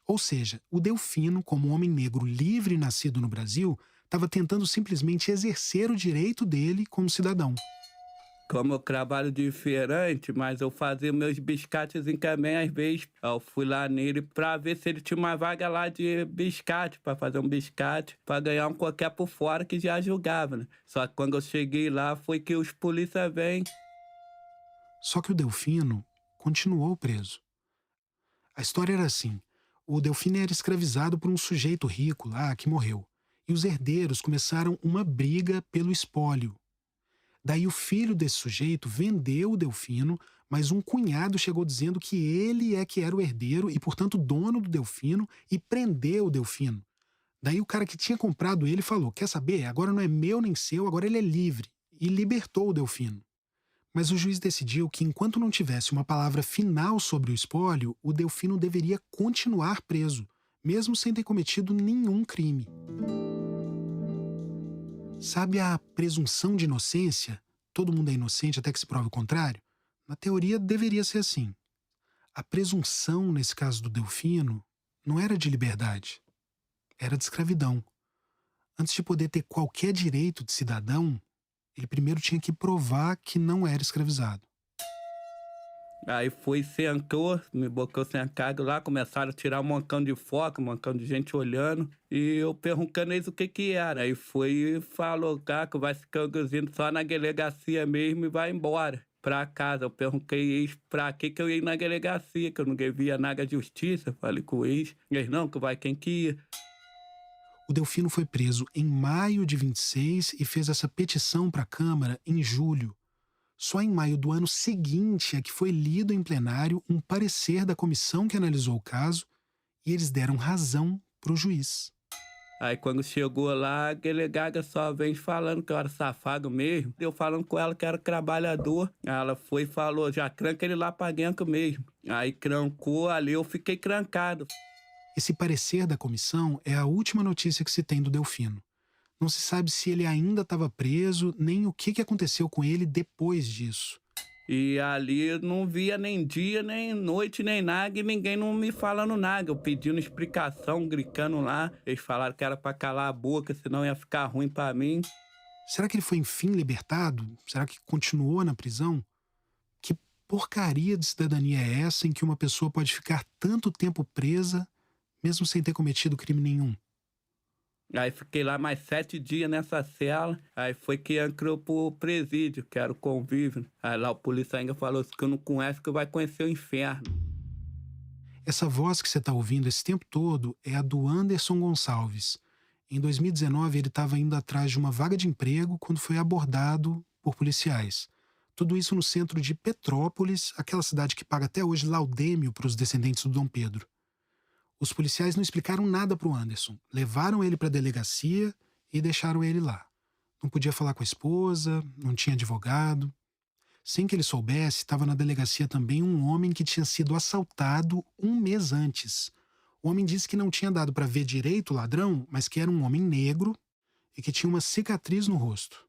Ou seja, o Delfino, como um homem negro livre e nascido no Brasil, estava tentando simplesmente exercer o direito dele como cidadão. Como eu trabalho diferente, mas eu fazia meus biscates também, às vezes. Eu fui lá nele pra ver se ele tinha uma vaga lá de biscate, pra fazer um biscate, pra ganhar um qualquer por fora que já julgava, né? Só que quando eu cheguei lá, foi que os polícia vêm. Só que o Delfino continuou preso. A história era assim: o Delfino era escravizado por um sujeito rico lá que morreu. E os herdeiros começaram uma briga pelo espólio. Daí o filho desse sujeito vendeu o Delfino, mas um cunhado chegou dizendo que ele é que era o herdeiro e, portanto, dono do Delfino, e prendeu o Delfino. Daí o cara que tinha comprado ele falou: quer saber? Agora não é meu nem seu, agora ele é livre. E libertou o Delfino. Mas o juiz decidiu que, enquanto não tivesse uma palavra final sobre o espólio, o Delfino deveria continuar preso, mesmo sem ter cometido nenhum crime. Sabe a presunção de inocência? Todo mundo é inocente até que se prove o contrário? Na teoria, deveria ser assim. A presunção, nesse caso do Delfino, não era de liberdade. Era de escravidão. Antes de poder ter qualquer direito de cidadão, ele primeiro tinha que provar que não era escravizado. Aí foi, sentou, me botou sentado lá, começaram a tirar um montão de foto, um montão de gente olhando, e eu perguntando eles o que era. Aí foi e falou, cara, que vai ficar conduzindo só na delegacia mesmo e vai embora pra casa. Eu perguntei eles pra que eu ia na delegacia, que eu não devia nada de justiça. Falei com eles, eles não, que vai quem que ia. O Delfino foi preso em maio de 26 e fez essa petição para a Câmara em julho. Só em maio do ano seguinte é que foi lido em plenário um parecer da comissão que analisou o caso e eles deram razão para o juiz. Aí quando chegou lá, a delegada só vem falando que eu era safado mesmo. Eu falando com ela que era trabalhador. Ela foi e falou, já tranca ele lá pra dentro mesmo. Aí trancou, ali eu fiquei trancado. Esse parecer da comissão é a última notícia que se tem do Delfino. Não se sabe se ele ainda estava preso, nem o que aconteceu com ele depois disso. E ali não via nem dia, nem noite, nem nada, e ninguém não me falando nada. Eu pedindo explicação, gritando lá. Eles falaram que era para calar a boca, senão ia ficar ruim para mim. Será que ele foi enfim libertado? Será que continuou na prisão? Que porcaria de cidadania é essa em que uma pessoa pode ficar tanto tempo presa, mesmo sem ter cometido crime nenhum? Aí fiquei lá mais 7 dias nessa cela, aí foi que entrou pro presídio, que era o convívio. Aí lá o polícia ainda falou assim, que eu não conheço, que vai conhecer o inferno. Essa voz que você está ouvindo esse tempo todo é a do Anderson Gonçalves. Em 2019, ele estava indo atrás de uma vaga de emprego quando foi abordado por policiais. Tudo isso no centro de Petrópolis, aquela cidade que paga até hoje laudêmio para os descendentes do Dom Pedro. Os policiais não explicaram nada para o Anderson. Levaram ele para a delegacia e deixaram ele lá. Não podia falar com a esposa, não tinha advogado. Sem que ele soubesse, estava na delegacia também um homem que tinha sido assaltado 1 mês antes. O homem disse que não tinha dado para ver direito o ladrão, mas que era um homem negro e que tinha uma cicatriz no rosto.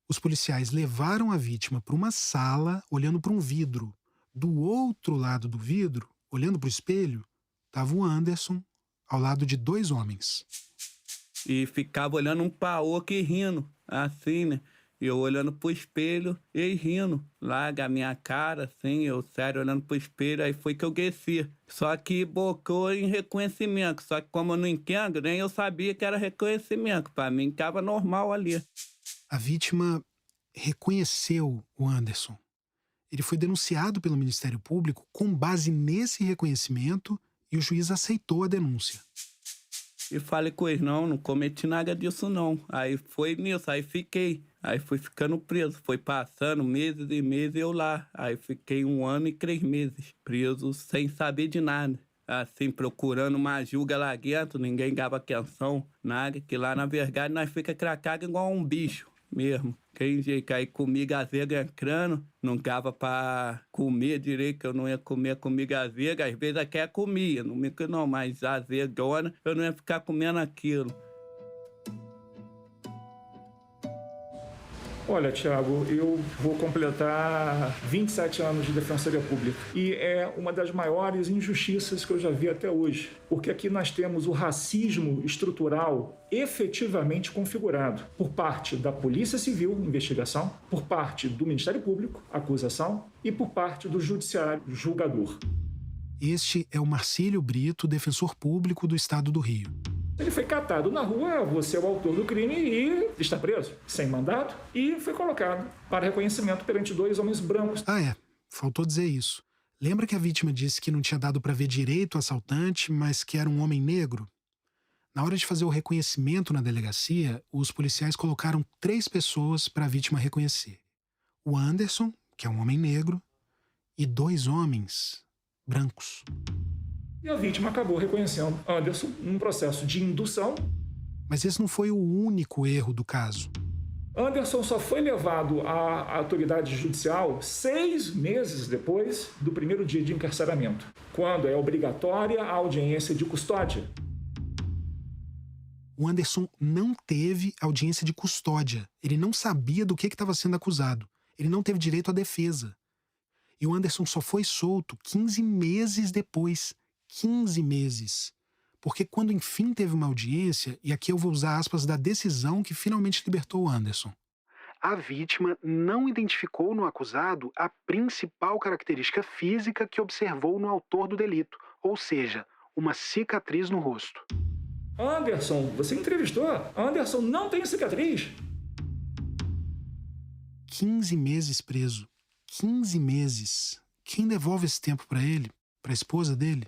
Os policiais levaram a vítima para uma sala, olhando para um vidro. Do outro lado do vidro, olhando para o espelho, estava o Anderson, ao lado de 2 homens. E ficava olhando um para o outro e rindo, assim, né? Eu olhando pro espelho e rindo. Lá a minha cara, assim, eu sério olhando pro espelho, aí foi que eu desci. Só que bocou em reconhecimento. Só que como eu não entendo, nem eu sabia que era reconhecimento. Para mim, estava normal ali. A vítima reconheceu o Anderson. Ele foi denunciado pelo Ministério Público com base nesse reconhecimento e o juiz aceitou a denúncia. E falei com eles, não cometi nada disso não. Aí foi nisso, aí fiquei. Aí fui ficando preso. Foi passando meses e meses eu lá. Aí fiquei 1 ano e 3 meses preso sem saber de nada. Assim, procurando uma ajuda lá dentro, ninguém dava atenção, nada. Que lá, na verdade, nós fica cracados igual um bicho mesmo. Quem jeito, aí comida azega entrando, não dava pra comer direito, que eu não ia comer comida azega. Às vezes até comia, não, mas azedona, eu não ia ficar comendo aquilo. Olha, Thiago, eu vou completar 27 anos de Defensoria Pública e é uma das maiores injustiças que eu já vi até hoje, porque aqui nós temos o racismo estrutural efetivamente configurado por parte da Polícia Civil, investigação, por parte do Ministério Público, acusação, e por parte do Judiciário, julgador. Este é o Marcílio Brito, defensor público do Estado do Rio. Ele foi catado na rua, você é o autor do crime e está preso, sem mandato, e foi colocado para reconhecimento perante 2 homens brancos. Faltou dizer isso. Lembra que a vítima disse que não tinha dado para ver direito o assaltante, mas que era um homem negro? Na hora de fazer o reconhecimento na delegacia, os policiais colocaram 3 pessoas para a vítima reconhecer. O Anderson, que é um homem negro, e 2 homens brancos. E a vítima acabou reconhecendo Anderson num processo de indução. Mas esse não foi o único erro do caso. Anderson só foi levado à autoridade judicial 6 meses depois do primeiro dia de encarceramento, quando é obrigatória a audiência de custódia. O Anderson não teve audiência de custódia. Ele não sabia do que estava sendo acusado. Ele não teve direito à defesa. E o Anderson só foi solto 15 meses depois. 15 meses. Porque quando enfim teve uma audiência, e aqui eu vou usar aspas da decisão que finalmente libertou o Anderson, a vítima não identificou no acusado a principal característica física que observou no autor do delito, ou seja, uma cicatriz no rosto. Anderson, você entrevistou? Anderson não tem cicatriz. 15 meses preso. 15 meses. Quem devolve esse tempo para ele? Para a esposa dele?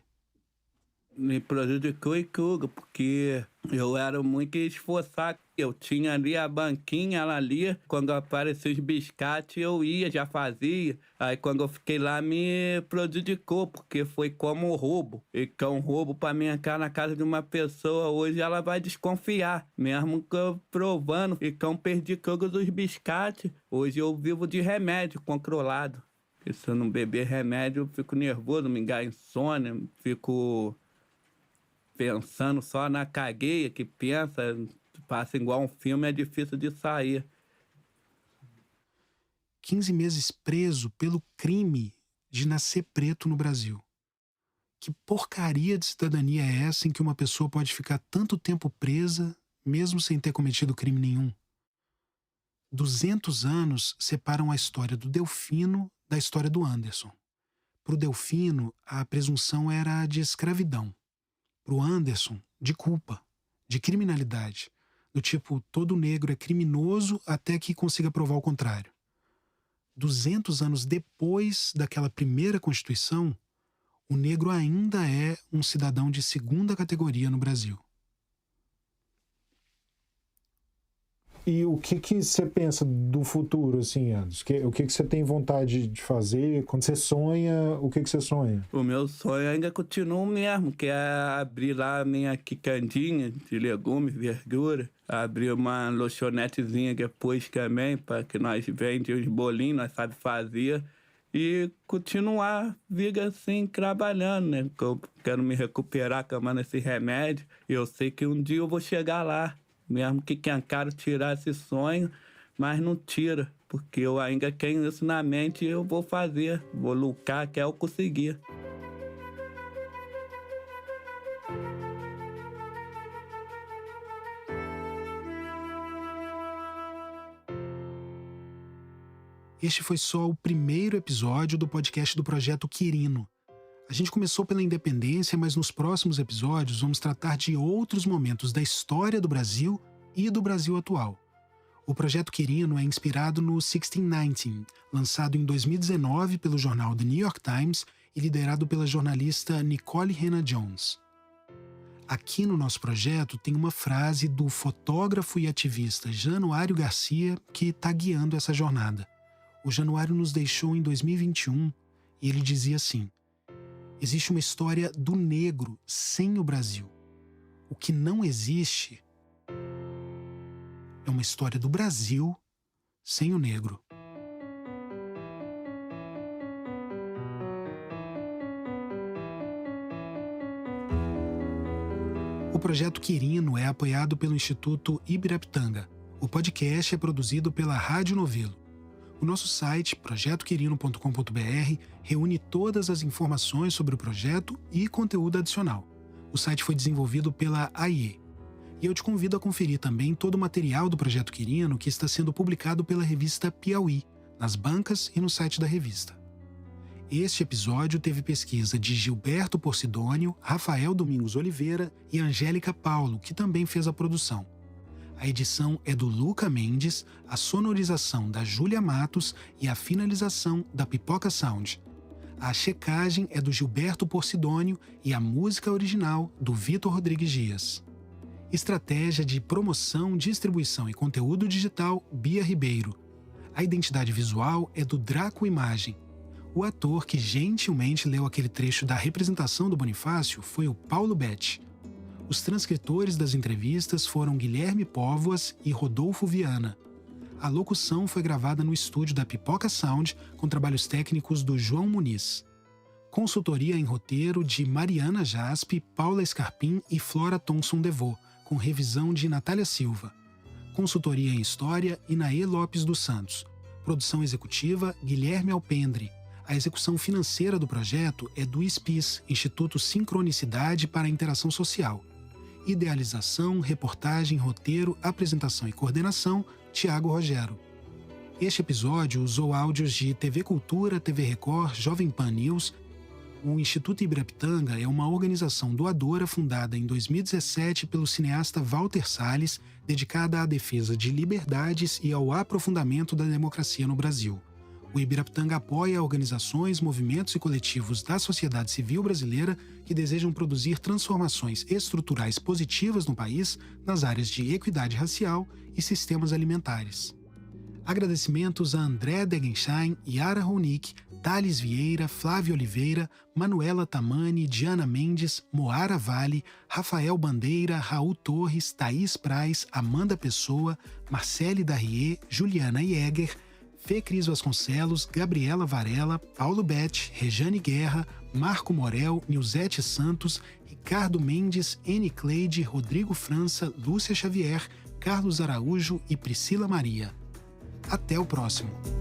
Me prejudicou e tudo, porque eu era muito esforçado. Eu tinha ali a banquinha, ela ali, quando apareciam os biscates, eu ia, já fazia. Aí quando eu fiquei lá, me prejudicou, porque foi como um roubo. E que é um roubo para mim entrar na casa de uma pessoa, hoje ela vai desconfiar, mesmo que eu provando. E que eu perdi todos os biscates, hoje eu vivo de remédio controlado. Porque se eu não beber remédio, eu fico nervoso, me dá insônia, fico pensando só na cagueia, que pensa, passa igual um filme, é difícil de sair. 15 meses preso pelo crime de nascer preto no Brasil. Que porcaria de cidadania é essa em que uma pessoa pode ficar tanto tempo presa, mesmo sem ter cometido crime nenhum? 200 anos separam a história do Delfino da história do Anderson. Para o Delfino, a presunção era de escravidão. Para o Anderson, de culpa, de criminalidade. Do tipo, todo negro é criminoso até que consiga provar o contrário. 200 anos depois daquela primeira Constituição, o negro ainda é um cidadão de 2ª categoria no Brasil. E o que você pensa do futuro, assim, Anderson? O que você tem vontade de fazer? Quando você sonha, o que você sonha? O meu sonho ainda continua o mesmo, que é abrir lá a minha quicandinha de legumes, verdura, abrir uma lanchonetezinha depois também, para que nós vendemos uns bolinhos, nós sabe fazer, e continuar vida assim, trabalhando, né? Eu quero me recuperar tomando esse remédio, e eu sei que um dia eu vou chegar lá. Mesmo que quero tirar esse sonho, mas não tira, porque eu ainda tenho isso na mente e eu vou fazer, vou lutar até eu conseguir. Este foi só o primeiro episódio do podcast do Projeto Quirino. A gente começou pela independência, mas nos próximos episódios vamos tratar de outros momentos da história do Brasil e do Brasil atual. O Projeto Quirino é inspirado no 1619, lançado em 2019 pelo jornal The New York Times e liderado pela jornalista Nikole Hannah-Jones. Aqui no nosso projeto tem uma frase do fotógrafo e ativista Januário Garcia que está guiando essa jornada. O Januário nos deixou em 2021 e ele dizia assim: existe uma história do negro sem o Brasil. O que não existe é uma história do Brasil sem o negro. O Projeto Quirino é apoiado pelo Instituto Ibirapitanga. O podcast é produzido pela Rádio Novelo. O nosso site, projetoquirino.com.br, reúne todas as informações sobre o projeto e conteúdo adicional. O site foi desenvolvido pela AIE. E eu te convido a conferir também todo o material do Projeto Quirino que está sendo publicado pela revista Piauí, nas bancas e no site da revista. Este episódio teve pesquisa de Gilberto Porcidônio, Rafael Domingos Oliveira e Angélica Paulo, que também fez a produção. A edição é do Luca Mendes, a sonorização da Júlia Matos e a finalização da Pipoca Sound. A checagem é do Gilberto Porcidônio e a música original do Vitor Rodrigues Dias. Estratégia de promoção, distribuição e conteúdo digital, Bia Ribeiro. A identidade visual é do Draco Imagem. O ator que gentilmente leu aquele trecho da representação do Bonifácio foi o Paulo Betti. Os transcritores das entrevistas foram Guilherme Póvoas e Rodolfo Viana. A locução foi gravada no estúdio da Pipoca Sound, com trabalhos técnicos do João Muniz. Consultoria em roteiro de Mariana Jaspe, Paula Scarpim e Flora Thomson Devô, com revisão de Natália Silva. Consultoria em história, Inaê Lopes dos Santos. Produção executiva, Guilherme Alpendre. A execução financeira do projeto é do ISPIS, Instituto Sincronicidade para a Interação Social. Idealização, reportagem, roteiro, apresentação e coordenação, Tiago Rogero. Este episódio usou áudios de TV Cultura, TV Record, Jovem Pan News. O Instituto Ibirapitanga é uma organização doadora fundada em 2017 pelo cineasta Walter Salles, dedicada à defesa de liberdades e ao aprofundamento da democracia no Brasil. O Ibirapitanga apoia organizações, movimentos e coletivos da sociedade civil brasileira que desejam produzir transformações estruturais positivas no país nas áreas de equidade racial e sistemas alimentares. Agradecimentos a André Degenschein, Yara Ronick, Thales Vieira, Flávio Oliveira, Manuela Tamani, Diana Mendes, Moara Vale, Rafael Bandeira, Raul Torres, Thaís Praz, Amanda Pessoa, Marcele Darrier, Juliana Jäger, Fê Cris Vasconcelos, Gabriela Varela, Paulo Betti, Rejane Guerra, Marco Morel, Nilzete Santos, Ricardo Mendes, N. Cleide, Rodrigo França, Lúcia Xavier, Carlos Araújo e Priscila Maria. Até o próximo!